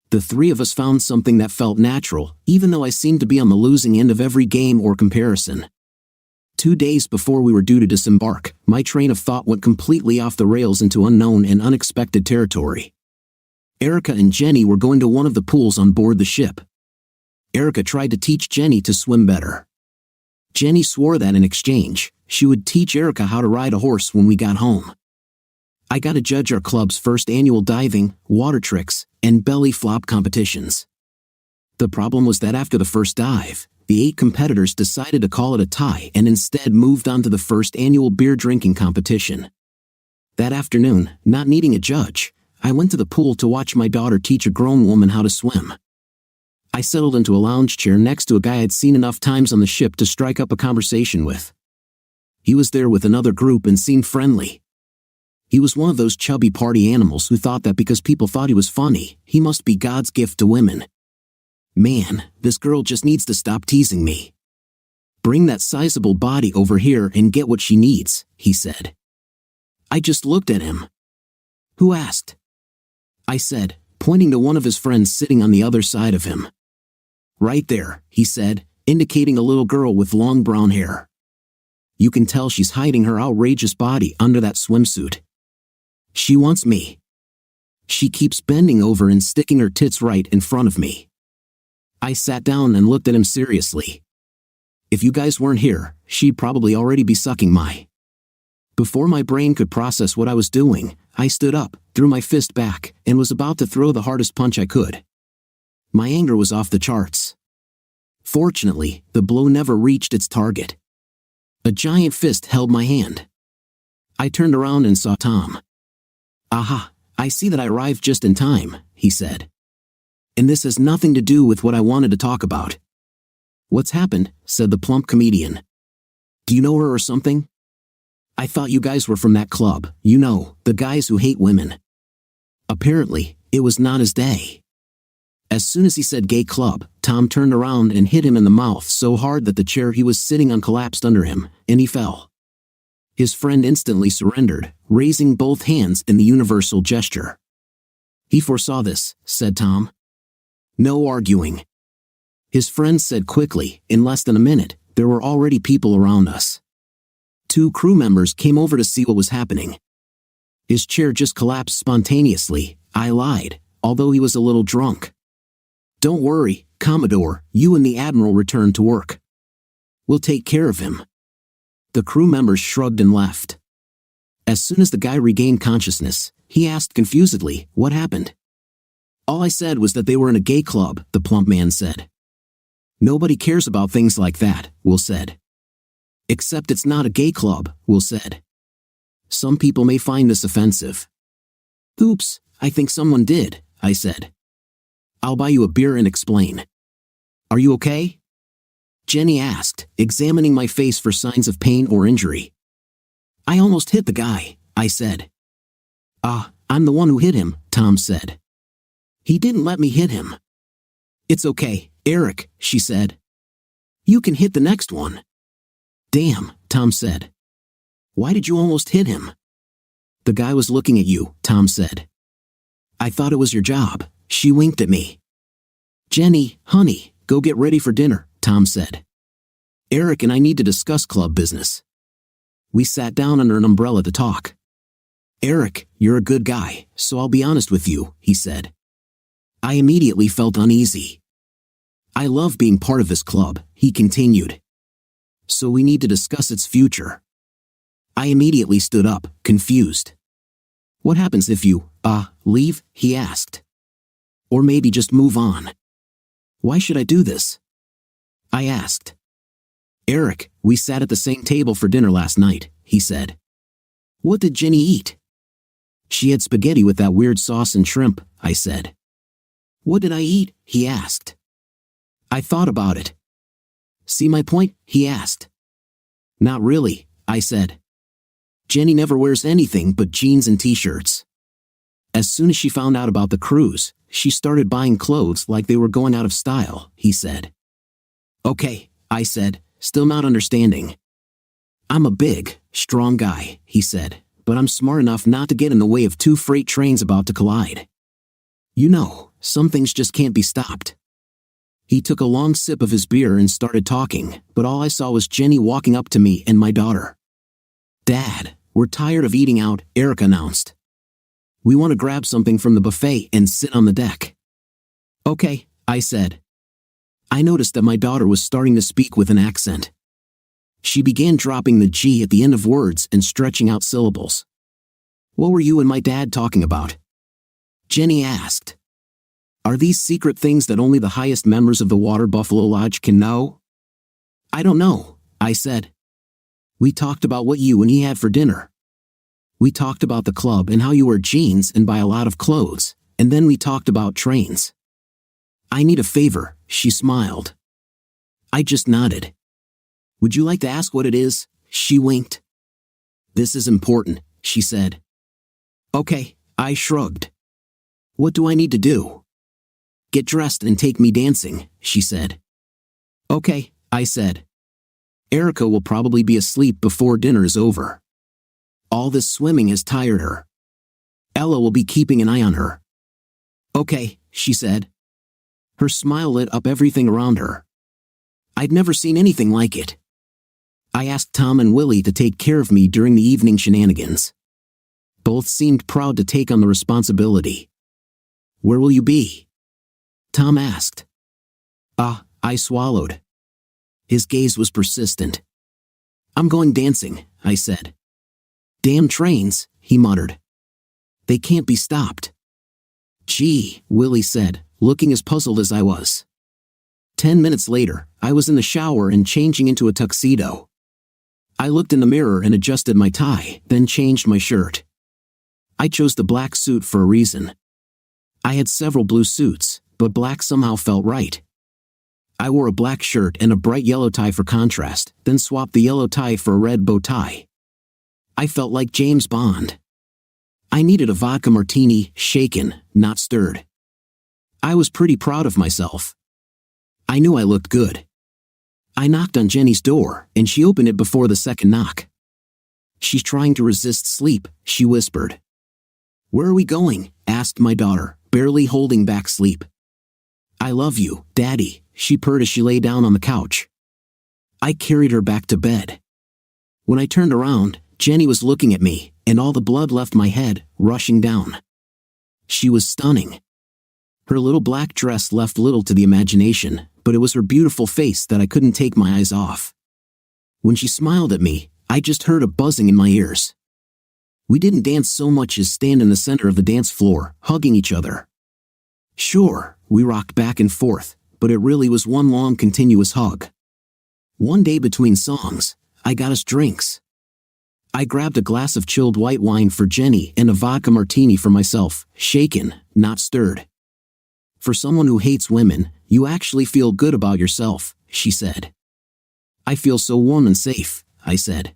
The 3 of us found something that felt natural, even though I seemed to be on the losing end of every game or comparison. 2 days before we were due to disembark, my train of thought went completely off the rails into unknown and unexpected territory. Erica and Jenny were going to one of the pools on board the ship. Erica tried to teach Jenny to swim better. Jenny swore that in exchange, she would teach Erica how to ride a horse when we got home. I got to judge our club's first annual diving, water tricks, and belly flop competitions. The problem was that after the first dive, the 8 competitors decided to call it a tie and instead moved on to the first annual beer drinking competition. That afternoon, not needing a judge, I went to the pool to watch my daughter teach a grown woman how to swim. I settled into a lounge chair next to a guy I'd seen enough times on the ship to strike up a conversation with. He was there with another group and seemed friendly. He was one of those chubby party animals who thought that because people thought he was funny, he must be God's gift to women. "Man, this girl just needs to stop teasing me. Bring that sizable body over here and get what she needs," he said. I just looked at him. "Who asked?" I said, pointing to one of his friends sitting on the other side of him. Right there, he said, indicating a little girl with long brown hair. You can tell she's hiding her outrageous body under that swimsuit. She wants me. She keeps bending over and sticking her tits right in front of me. I sat down and looked at him seriously. If you guys weren't here, she'd probably already be sucking my. Before my brain could process what I was doing, I stood up, threw my fist back, and was about to throw the hardest punch I could. My anger was off the charts. Fortunately, the blow never reached its target. A giant fist held my hand. I turned around and saw Tom. Aha, I see that I arrived just in time, he said. And this has nothing to do with what I wanted to talk about. What's happened? Said the plump comedian. Do you know her or something? I thought you guys were from that club, you know, the guys who hate women. Apparently, it was not his day. As soon as he said gay club, Tom turned around and hit him in the mouth so hard that the chair he was sitting on collapsed under him, and he fell. His friend instantly surrendered, raising both hands in the universal gesture. He foresaw this, said Tom. No arguing. His friend said quickly, in less than a minute, there were already people around us. 2 crew members came over to see what was happening. His chair just collapsed spontaneously, I lied, although he was a little drunk. Don't worry, Commodore, you and the Admiral return to work. We'll take care of him. The crew members shrugged and left. As soon as the guy regained consciousness, he asked confusedly, what happened? All I said was that they were in a gay club, the plump man said. Nobody cares about things like that, Will said. Except it's not a gay club, Will said. Some people may find this offensive. Oops, I think someone did, I said. I'll buy you a beer and explain. Are you okay? Jenny asked, examining my face for signs of pain or injury. I almost hit the guy, I said. I'm the one who hit him, Tom said. He didn't let me hit him. It's okay, Eric, she said. You can hit the next one. Damn, Tom said. Why did you almost hit him? The guy was looking at you, Tom said. I thought it was your job. She winked at me. Jenny, honey, go get ready for dinner, Tom said. Eric and I need to discuss club business. We sat down under an umbrella to talk. Eric, you're a good guy, so I'll be honest with you, he said. I immediately felt uneasy. I love being part of this club, he continued. So we need to discuss its future. I immediately stood up, confused. What happens if you, leave, he asked. Or maybe just move on. Why should I do this? I asked. Eric, we sat at the same table for dinner last night, he said. What did Jenny eat? She had spaghetti with that weird sauce and shrimp, I said. What did I eat? He asked. I thought about it. See my point? He asked. Not really, I said. Jenny never wears anything but jeans and t-shirts. As soon as she found out about the cruise, she started buying clothes like they were going out of style, he said. Okay, I said, still not understanding. I'm a big, strong guy, he said, but I'm smart enough not to get in the way of 2 freight trains about to collide. You know, some things just can't be stopped. He took a long sip of his beer and started talking, but all I saw was Jenny walking up to me and my daughter. Dad, we're tired of eating out, Eric announced. We want to grab something from the buffet and sit on the deck. Okay, I said. I noticed that my daughter was starting to speak with an accent. She began dropping the G at the end of words and stretching out syllables. What were you and my dad talking about? Jenny asked. Are these secret things that only the highest members of the Water Buffalo Lodge can know? I don't know, I said. We talked about what you and he had for dinner. We talked about the club and how you wear jeans and buy a lot of clothes, and then we talked about trains. I need a favor, she smiled. I just nodded. Would you like to ask what it is? She winked. This is important, she said. Okay, I shrugged. What do I need to do? Get dressed and take me dancing, she said. Okay, I said. Erica will probably be asleep before dinner is over. All this swimming has tired her. Ella will be keeping an eye on her. Okay, she said. Her smile lit up everything around her. I'd never seen anything like it. I asked Tom and Willie to take care of me during the evening shenanigans. Both seemed proud to take on the responsibility. Where will you be? Tom asked. I swallowed. His gaze was persistent. I'm going dancing, I said. Damn trains, he muttered. They can't be stopped. Gee, Willie said, looking as puzzled as I was. 10 minutes later, I was in the shower and changing into a tuxedo. I looked in the mirror and adjusted my tie, then changed my shirt. I chose the black suit for a reason. I had several blue suits, but black somehow felt right. I wore a black shirt and a bright yellow tie for contrast, then swapped the yellow tie for a red bow tie. I felt like James Bond. I needed a vodka martini, shaken, not stirred. I was pretty proud of myself. I knew I looked good. I knocked on Jenny's door, and she opened it before the second knock. She's trying to resist sleep, she whispered. Where are we going? Asked my daughter, barely holding back sleep. I love you, Daddy, she purred as she lay down on the couch. I carried her back to bed. When I turned around, Jenny was looking at me, and all the blood left my head, rushing down. She was stunning. Her little black dress left little to the imagination, but it was her beautiful face that I couldn't take my eyes off. When she smiled at me, I just heard a buzzing in my ears. We didn't dance so much as stand in the center of the dance floor, hugging each other. Sure, we rocked back and forth, but it really was one long continuous hug. One day between songs, I got us drinks. I grabbed a glass of chilled white wine for Jenny and a vodka martini for myself, shaken, not stirred. For someone who hates women, you actually feel good about yourself, she said. I feel so warm and safe, I said.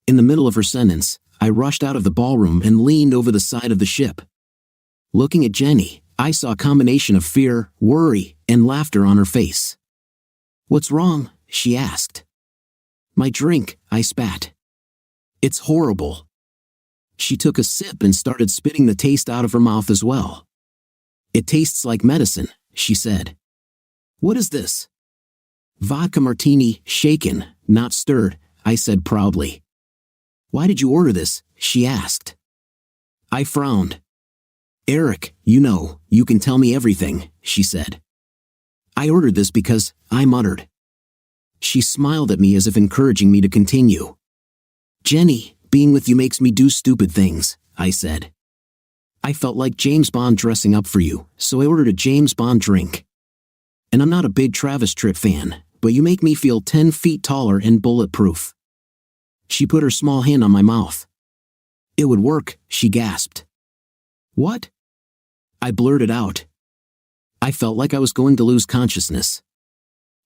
In the middle of her sentence, I rushed out of the ballroom and leaned over the side of the ship. Looking at Jenny, I saw a combination of fear, worry, and laughter on her face. What's wrong? She asked. My drink, I spat. It's horrible. She took a sip and started spitting the taste out of her mouth as well. It tastes like medicine, she said. What is this? Vodka martini, shaken, not stirred, I said proudly. Why did you order this? She asked. I frowned. Eric, you can tell me everything, she said. I ordered this because, I muttered. She smiled at me as if encouraging me to continue. Jenny, being with you makes me do stupid things, I said. I felt like James Bond dressing up for you, so I ordered a James Bond drink. And I'm not a big Travis Tritt fan, but you make me feel 10 feet taller and bulletproof. She put her small hand on my mouth. It would work, she gasped. What? I blurted out. I felt like I was going to lose consciousness.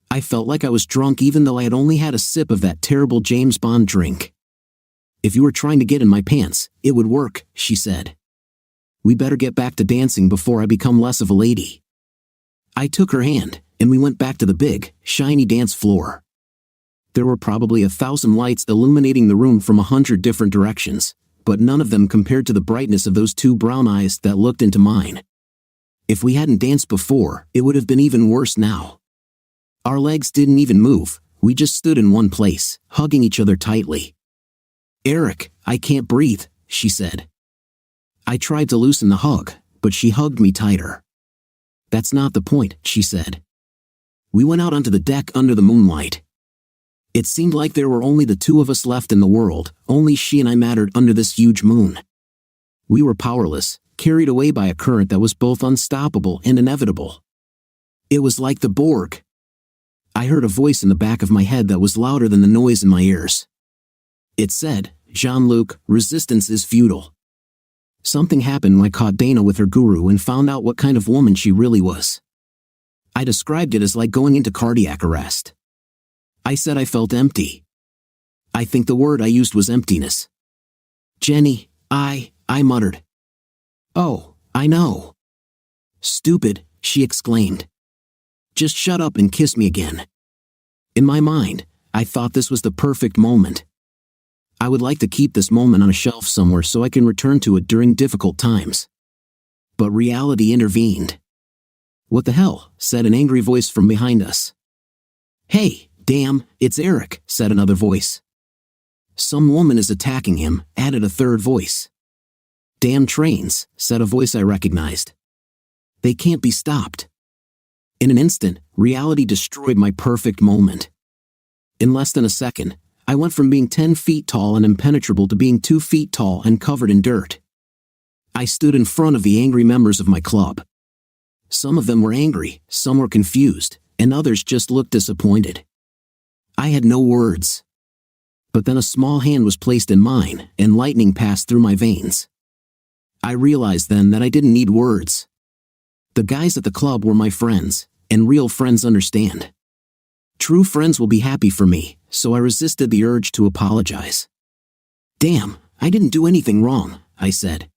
I felt like I was drunk even though I had only had a sip of that terrible James Bond drink. If you were trying to get in my pants, it would work, she said. We better get back to dancing before I become less of a lady. I took her hand, and we went back to the big, shiny dance floor. There were probably 1,000 lights illuminating the room from 100 different directions, but none of them compared to the brightness of those two brown eyes that looked into mine. If we hadn't danced before, it would have been even worse now. Our legs didn't even move, we just stood in one place, hugging each other tightly. Eric, I can't breathe, she said. I tried to loosen the hug, but she hugged me tighter. That's not the point, she said. We went out onto the deck under the moonlight. It seemed like there were only the two of us left in the world, only she and I mattered under this huge moon. We were powerless, carried away by a current that was both unstoppable and inevitable. It was like the Borg. I heard a voice in the back of my head that was louder than the noise in my ears. It said, Jean-Luc, resistance is futile. Something happened when I caught Dana with her guru and found out what kind of woman she really was. I described it as like going into cardiac arrest. I said I felt empty. I think the word I used was emptiness. Jenny, I muttered. Oh, I know. Stupid, she exclaimed. Just shut up and kiss me again. In my mind, I thought this was the perfect moment. I would like to keep this moment on a shelf somewhere so I can return to it during difficult times. But reality intervened. "What the hell?" said an angry voice from behind us. "Hey, damn, it's Eric," said another voice. "Some woman is attacking him," added a third voice. "Damn trains," said a voice I recognized. "They can't be stopped." In an instant, reality destroyed my perfect moment. In less than a second, I went from being 10 feet tall and impenetrable to being 2 feet tall and covered in dirt. I stood in front of the angry members of my club. Some of them were angry, some were confused, and others just looked disappointed. I had no words. But then a small hand was placed in mine, and lightning passed through my veins. I realized then that I didn't need words. The guys at the club were my friends, and real friends understand. True friends will be happy for me, so I resisted the urge to apologize. "Damn, I didn't do anything wrong," I said.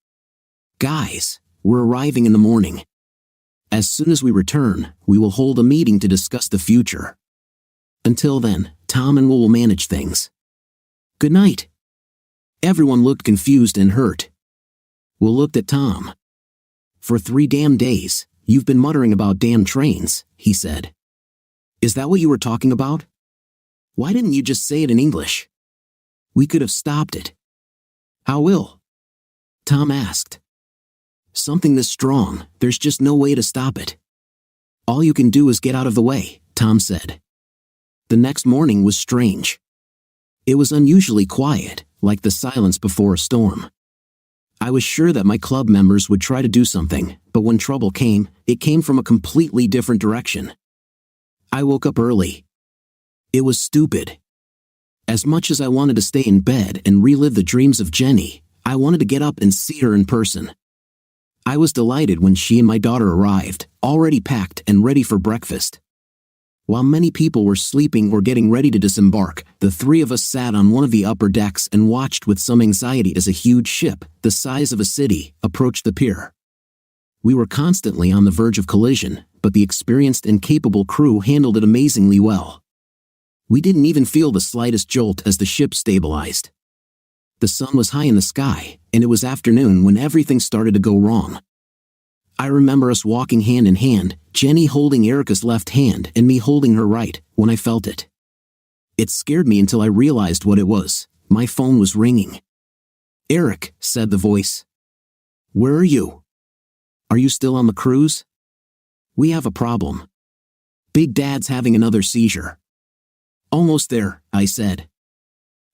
"Guys, we're arriving in the morning. As soon as we return, we will hold a meeting to discuss the future. Until then, Tom and Will manage things. Good night." Everyone looked confused and hurt. Will looked at Tom. "For 3 damn days, you've been muttering about damn trains," he said. "Is that what you were talking about? Why didn't you just say it in English? We could have stopped it." "How, Will?" Tom asked. "Something this strong, there's just no way to stop it. All you can do is get out of the way," Tom said. The next morning was strange. It was unusually quiet, like the silence before a storm. I was sure that my club members would try to do something, but when trouble came, it came from a completely different direction. I woke up early. It was stupid. As much as I wanted to stay in bed and relive the dreams of Jenny, I wanted to get up and see her in person. I was delighted when she and my daughter arrived, already packed and ready for breakfast. While many people were sleeping or getting ready to disembark, the 3 of us sat on one of the upper decks and watched with some anxiety as a huge ship, the size of a city, approached the pier. We were constantly on the verge of collision, but the experienced and capable crew handled it amazingly well. We didn't even feel the slightest jolt as the ship stabilized. The sun was high in the sky, and it was afternoon when everything started to go wrong. I remember us walking hand in hand, Jenny holding Erica's left hand and me holding her right, when I felt it. It scared me until I realized what it was. My phone was ringing. "Eric," said the voice. "Where are you? Are you still on the cruise? We have a problem. Big Dad's having another seizure." "Almost there," I said.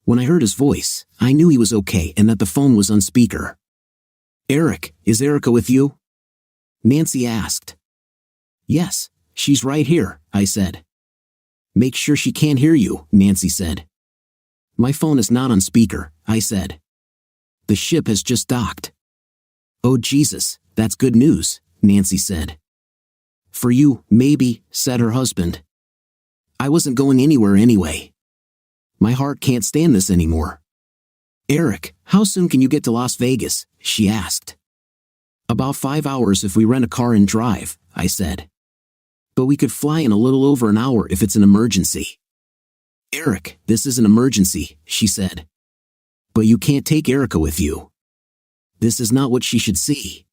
When I heard his voice, I knew he was okay and that the phone was on speaker. "Eric, is Erica with you?" Nancy asked. "Yes, she's right here," I said. "Make sure she can't hear you," Nancy said. "My phone is not on speaker," I said. "The ship has just docked." "Oh Jesus, that's good news," Nancy said. "For you, maybe," said her husband. "I wasn't going anywhere anyway. My heart can't stand this anymore." "Eric, how soon can you get to Las Vegas?" she asked. "About 5 hours if we rent a car and drive," I said. "But we could fly in a little over an hour if it's an emergency." "Eric, this is an emergency," she said. "But you can't take Erica with you. This is not what she should see."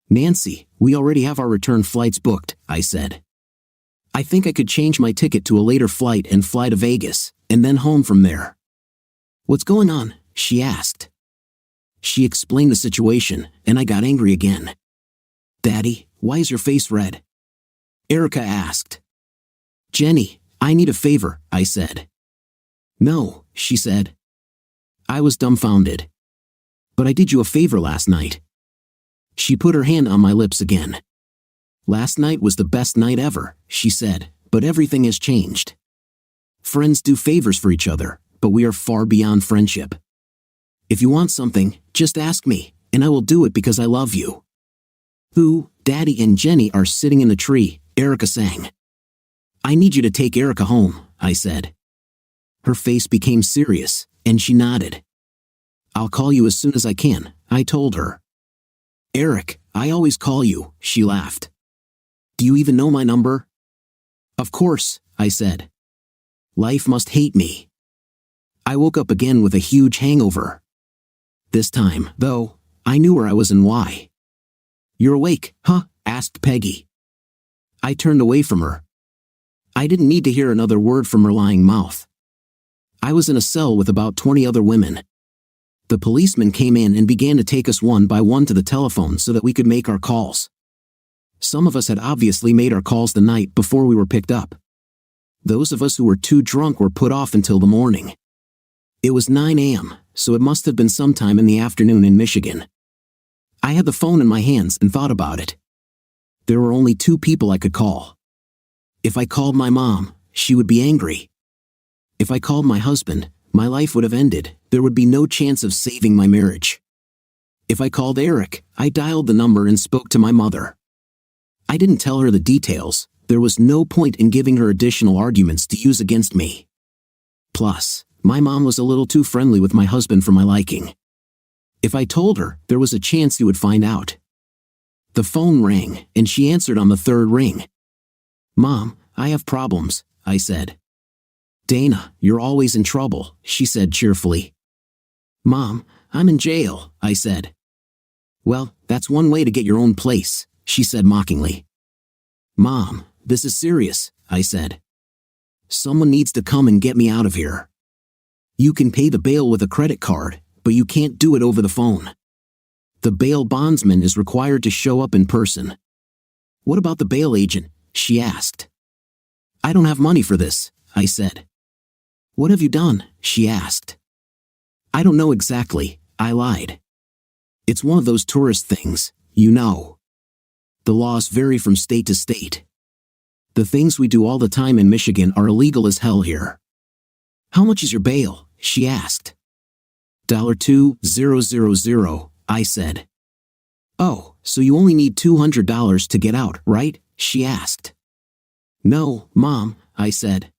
"Nancy, we already have our return flights booked," I said. "I think I could change my ticket to a later flight and fly to Vegas, and then home from there." "What's going on?" she asked. She explained the situation, and I got angry again. "Daddy, why is your face red?" Erica asked. "Jenny, I need a favor," I said. "No," she said. I was dumbfounded. "But I did you a favor last night." She put her hand on my lips again. "Last night was the best night ever," she said, "but everything has changed. Friends do favors for each other, but we are far beyond friendship. If you want something, just ask me, and I will do it because I love you." "Who, Daddy and Jenny are sitting in the tree," Erica sang. "I need you to take Erica home," I said. Her face became serious, and she nodded. "I'll call you as soon as I can," I told her. "Eric, I always call you," she laughed. "Do you even know my number?" "Of course," I said. Life must hate me. I woke up again with a huge hangover. This time, though, I knew where I was and why. "You're awake, huh?" asked Peggy. I turned away from her. I didn't need to hear another word from her lying mouth. I was in a cell with about 20 other women. The policeman came in and began to take us one by one to the telephone so that we could make our calls. Some of us had obviously made our calls the night before we were picked up. Those of us who were too drunk were put off until the morning. It was 9 a.m., so it must have been sometime in the afternoon in Michigan. I had the phone in my hands and thought about it. There were only 2 people I could call. If I called my mom, she would be angry. If I called my husband, my life would have ended. There would be no chance of saving my marriage. If I called Eric, I dialed the number and spoke to my mother. I didn't tell her the details. There was no point in giving her additional arguments to use against me. Plus, my mom was a little too friendly with my husband for my liking. If I told her, there was a chance he would find out. The phone rang, and she answered on the 3rd ring. "Mom, I have problems," I said. "Dana, you're always in trouble," she said cheerfully. "Mom, I'm in jail," I said. "Well, that's one way to get your own place," she said mockingly. "Mom, this is serious," I said. "Someone needs to come and get me out of here. You can pay the bail with a credit card, but you can't do it over the phone. The bail bondsman is required to show up in person." "What about the bail agent?" she asked. "I don't have money for this," I said. "What have you done?" she asked. "I don't know exactly," I lied. "It's one of those tourist things, you know. The laws vary from state to state. The things we do all the time in Michigan are illegal as hell here." "How much is your bail?" she asked. $2,000, I said. "Oh, so you only need $200 to get out, right?" she asked. "No, Mom," I said.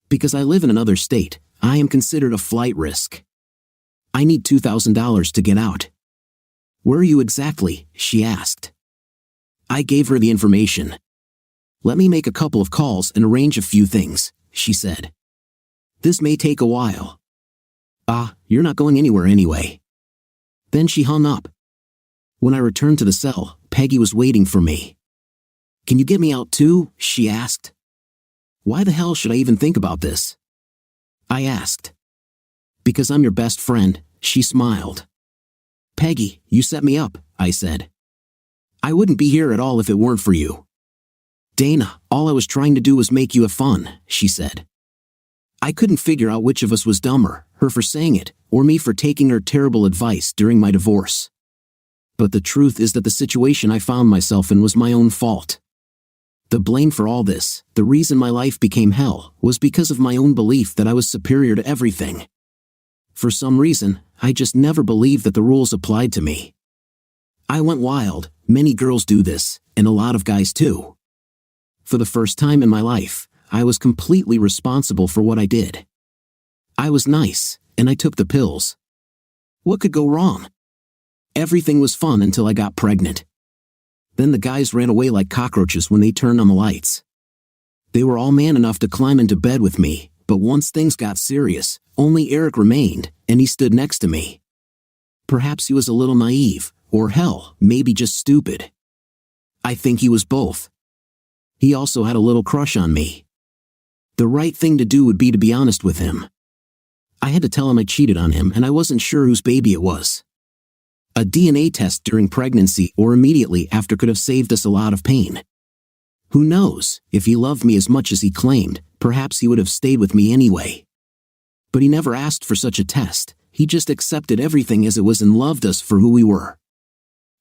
"Because I live in another state, I am considered a flight risk. I need $2,000 to get out." "Where are you exactly?" she asked. I gave her the information. "Let me make a couple of calls and arrange a few things," she said. "This may take a while." You're not going anywhere anyway." Then she hung up. When I returned to the cell, Peggy was waiting for me. "Can you get me out too?" she asked. "Why the hell should I even think about this?" I asked. "Because I'm your best friend," she smiled. "Peggy, you set me up," I said. "I wouldn't be here at all if it weren't for you." "Dana, all I was trying to do was make you have fun," she said. I couldn't figure out which of us was dumber, her for saying it, or me for taking her terrible advice during my divorce. But the truth is that the situation I found myself in was my own fault. The blame for all this, the reason my life became hell, was because of my own belief that I was superior to everything. For some reason, I just never believed that the rules applied to me. I went wild. Many girls do this, and a lot of guys too. For the first time in my life, I was completely responsible for what I did. I was nice, and I took the pills. What could go wrong? Everything was fun until I got pregnant. Then the guys ran away like cockroaches when they turned on the lights. They were all man enough to climb into bed with me, but once things got serious, only Eric remained, and he stood next to me. Perhaps he was a little naive, or hell, maybe just stupid. I think he was both. He also had a little crush on me. The right thing to do would be to be honest with him. I had to tell him I cheated on him and I wasn't sure whose baby it was. A DNA test during pregnancy or immediately after could have saved us a lot of pain. Who knows, if he loved me as much as he claimed, perhaps he would have stayed with me anyway. But he never asked for such a test, he just accepted everything as it was and loved us for who we were.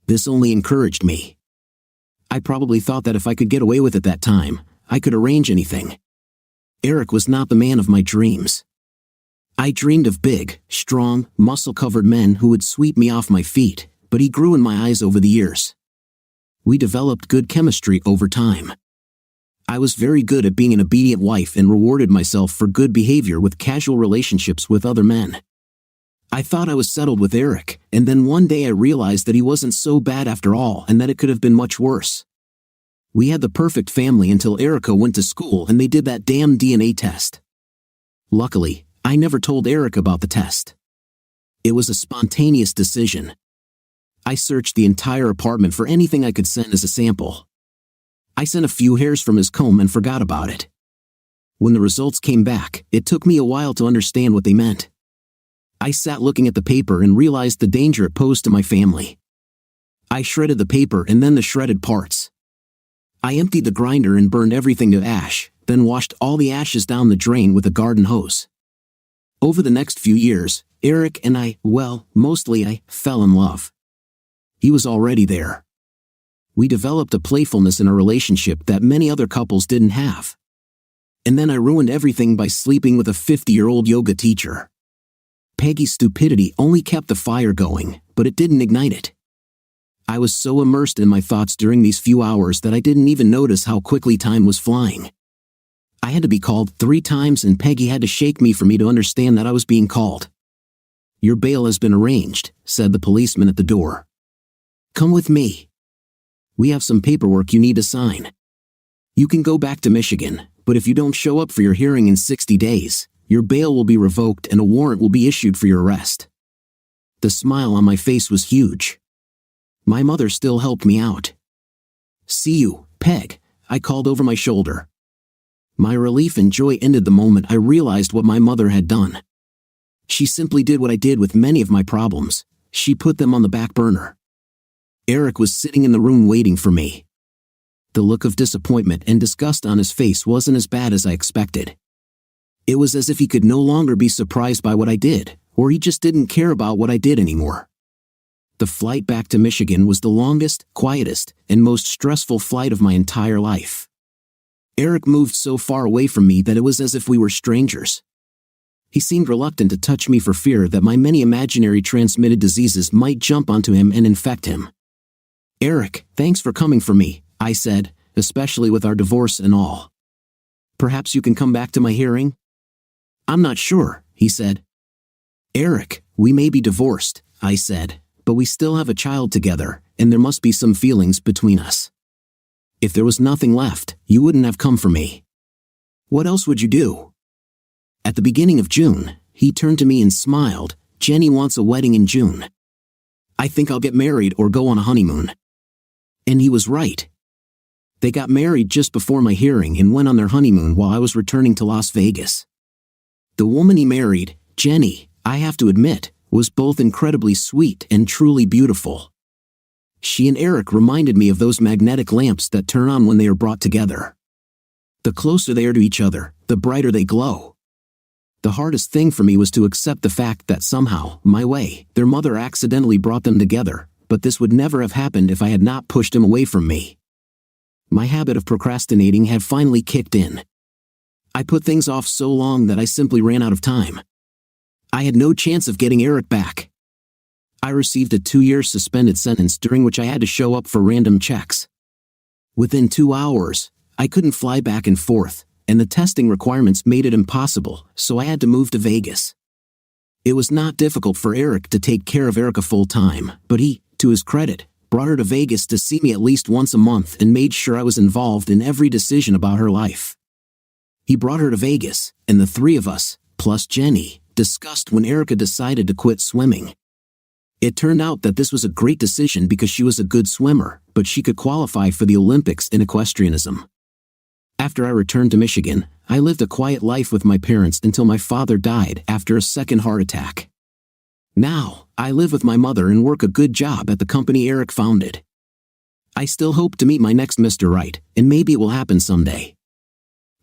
This only encouraged me. I probably thought that if I could get away with it that time, I could arrange anything. Eric was not the man of my dreams. I dreamed of big, strong, muscle-covered men who would sweep me off my feet, but he grew in my eyes over the years. We developed good chemistry over time. I was very good at being an obedient wife and rewarded myself for good behavior with casual relationships with other men. I thought I was settled with Eric, and then one day I realized that he wasn't so bad after all and that it could have been much worse. We had the perfect family until Erica went to school and they did that damn DNA test. Luckily, I never told Eric about the test. It was a spontaneous decision. I searched the entire apartment for anything I could send as a sample. I sent a few hairs from his comb and forgot about it. When the results came back, it took me a while to understand what they meant. I sat looking at the paper and realized the danger it posed to my family. I shredded the paper and then the shredded parts. I emptied the grinder and burned everything to ash, then washed all the ashes down the drain with a garden hose. Over the next few years, Eric and I, well, mostly I, fell in love. He was already there. We developed a playfulness in our relationship that many other couples didn't have. And then I ruined everything by sleeping with a 50-year-old yoga teacher. Peggy's stupidity only kept the fire going, but it didn't ignite it. I was so immersed in my thoughts during these few hours that I didn't even notice how quickly time was flying. I had to be called 3 times and Peggy had to shake me for me to understand that I was being called. "Your bail has been arranged," said the policeman at the door. "Come with me. We have some paperwork you need to sign. You can go back to Michigan, but if you don't show up for your hearing in 60 days, your bail will be revoked and a warrant will be issued for your arrest." The smile on my face was huge. My mother still helped me out. "See you, Peg," I called over my shoulder. My relief and joy ended the moment I realized what my mother had done. She simply did what I did with many of my problems. She put them on the back burner. Eric was sitting in the room waiting for me. The look of disappointment and disgust on his face wasn't as bad as I expected. It was as if he could no longer be surprised by what I did, or he just didn't care about what I did anymore. The flight back to Michigan was the longest, quietest, and most stressful flight of my entire life. Eric moved so far away from me that it was as if we were strangers. He seemed reluctant to touch me for fear that my many imaginary transmitted diseases might jump onto him and infect him. "Eric, thanks for coming for me," I said, "especially with our divorce and all. Perhaps you can come back to my hearing?" "I'm not sure," he said. "Eric, we may be divorced," I said, "but we still have a child together, and there must be some feelings between us. If there was nothing left, you wouldn't have come for me. What else would you do?" At the beginning of June, he turned to me and smiled. "Jenny wants a wedding in June. I think I'll get married or go on a honeymoon." And he was right. They got married just before my hearing and went on their honeymoon while I was returning to Las Vegas. The woman he married, Jenny, I have to admit, was both incredibly sweet and truly beautiful. She and Eric reminded me of those magnetic lamps that turn on when they are brought together. The closer they are to each other, the brighter they glow. The hardest thing for me was to accept the fact that somehow, my way, their mother accidentally brought them together, but this would never have happened if I had not pushed him away from me. My habit of procrastinating had finally kicked in. I put things off so long that I simply ran out of time. I had no chance of getting Eric back. I received a 2-year suspended sentence during which I had to show up for random checks. Within 2 hours, I couldn't fly back and forth, and the testing requirements made it impossible, so I had to move to Vegas. It was not difficult for Eric to take care of Erica full-time, but he, to his credit, brought her to Vegas to see me at least once a month and made sure I was involved in every decision about her life. He brought her to Vegas, and the 3 of us, plus Jenny, discussed when Erica decided to quit swimming. It turned out that this was a great decision because she was a good swimmer, but she could qualify for the Olympics in equestrianism. After I returned to Michigan, I lived a quiet life with my parents until my father died after a second heart attack. Now, I live with my mother and work a good job at the company Eric founded. I still hope to meet my next Mr. Right, and maybe it will happen someday.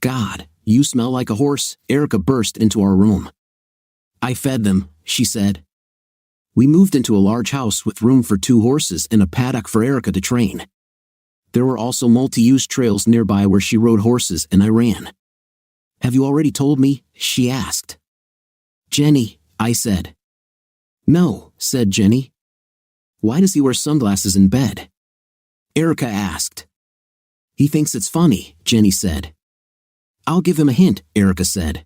"God, you smell like a horse," Erica burst into our room. "I fed them," she said. We moved into a large house with room for 2 horses and a paddock for Erica to train. There were also multi-use trails nearby where she rode horses and I ran. "Have you already told me?" she asked. "Jenny," I said. "No," said Jenny. "Why does he wear sunglasses in bed?" Erica asked. "He thinks it's funny," Jenny said. "I'll give him a hint," Erica said.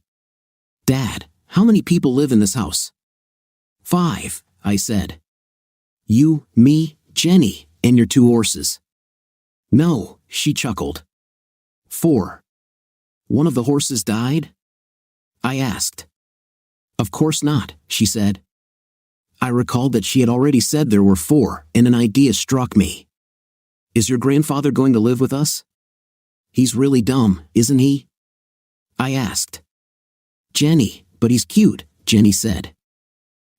"Dad, how many people live in this house?" "5, I said. "You, me, Jenny, and your 2 horses." "No," she chuckled. 4. "One of the horses died?" I asked. "Of course not," she said. I recalled that she had already said there were 4, and an idea struck me. "Is your grandfather going to live with us?" He's really dumb, isn't he? I asked. Jenny, but he's cute, Jenny said.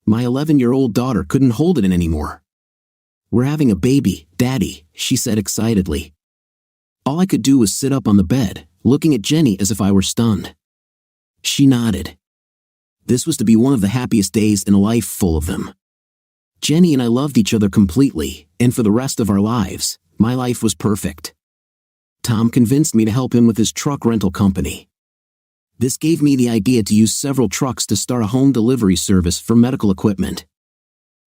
My 11-year-old daughter couldn't hold it in anymore. We're having a baby, Daddy, she said excitedly. All I could do was sit up on the bed, looking at Jenny as if I were stunned. She nodded. This was to be one of the happiest days in a life full of them. Jenny and I loved each other completely, and for the rest of our lives, my life was perfect. Tom convinced me to help him with his truck rental company. This gave me the idea to use several trucks to start a home delivery service for medical equipment.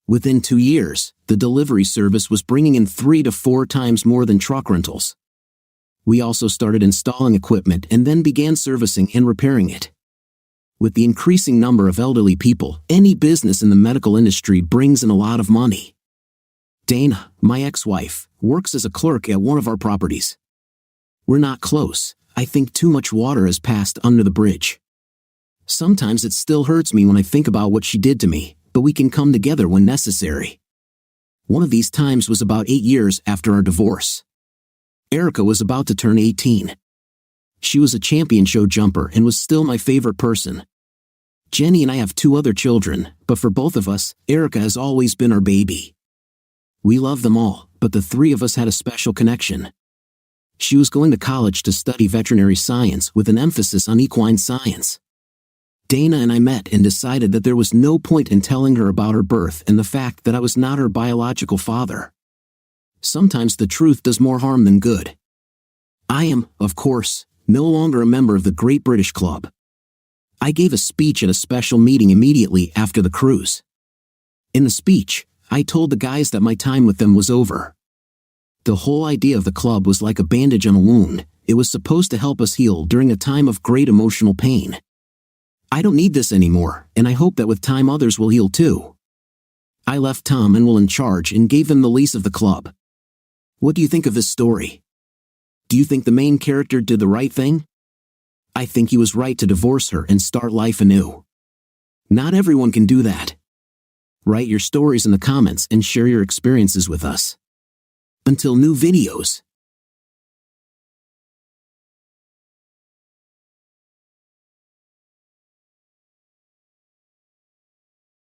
Within 2 years, the delivery service was bringing in 3 to 4 times more than truck rentals. We also started installing equipment and then began servicing and repairing it. With the increasing number of elderly people, any business in the medical industry brings in a lot of money. Dana, my ex-wife, works as a clerk at one of our properties. We're not close. I think too much water has passed under the bridge. Sometimes it still hurts me when I think about what she did to me, but we can come together when necessary. One of these times was about 8 years after our divorce. Erica was about to turn 18. She was a champion show jumper and was still my favorite person. Jenny and I have 2 other children, but for both of us, Erica has always been our baby. We love them all, but the 3 of us had a special connection. She was going to college to study veterinary science with an emphasis on equine science. Dana and I met and decided that there was no point in telling her about her birth and the fact that I was not her biological father. Sometimes the truth does more harm than good. I am, of course, no longer a member of the Great British Club. I gave a speech at a special meeting immediately after the cruise. In the speech, I told the guys that my time with them was over. The whole idea of the club was like a bandage on a wound. It was supposed to help us heal during a time of great emotional pain. I don't need this anymore, and I hope that with time others will heal too. I left Tom and Will in charge and gave them the lease of the club. What do you think of this story? Do you think the main character did the right thing? I think he was right to divorce her and start life anew. Not everyone can do that. Write your stories in the comments and share your experiences with us. Until new videos.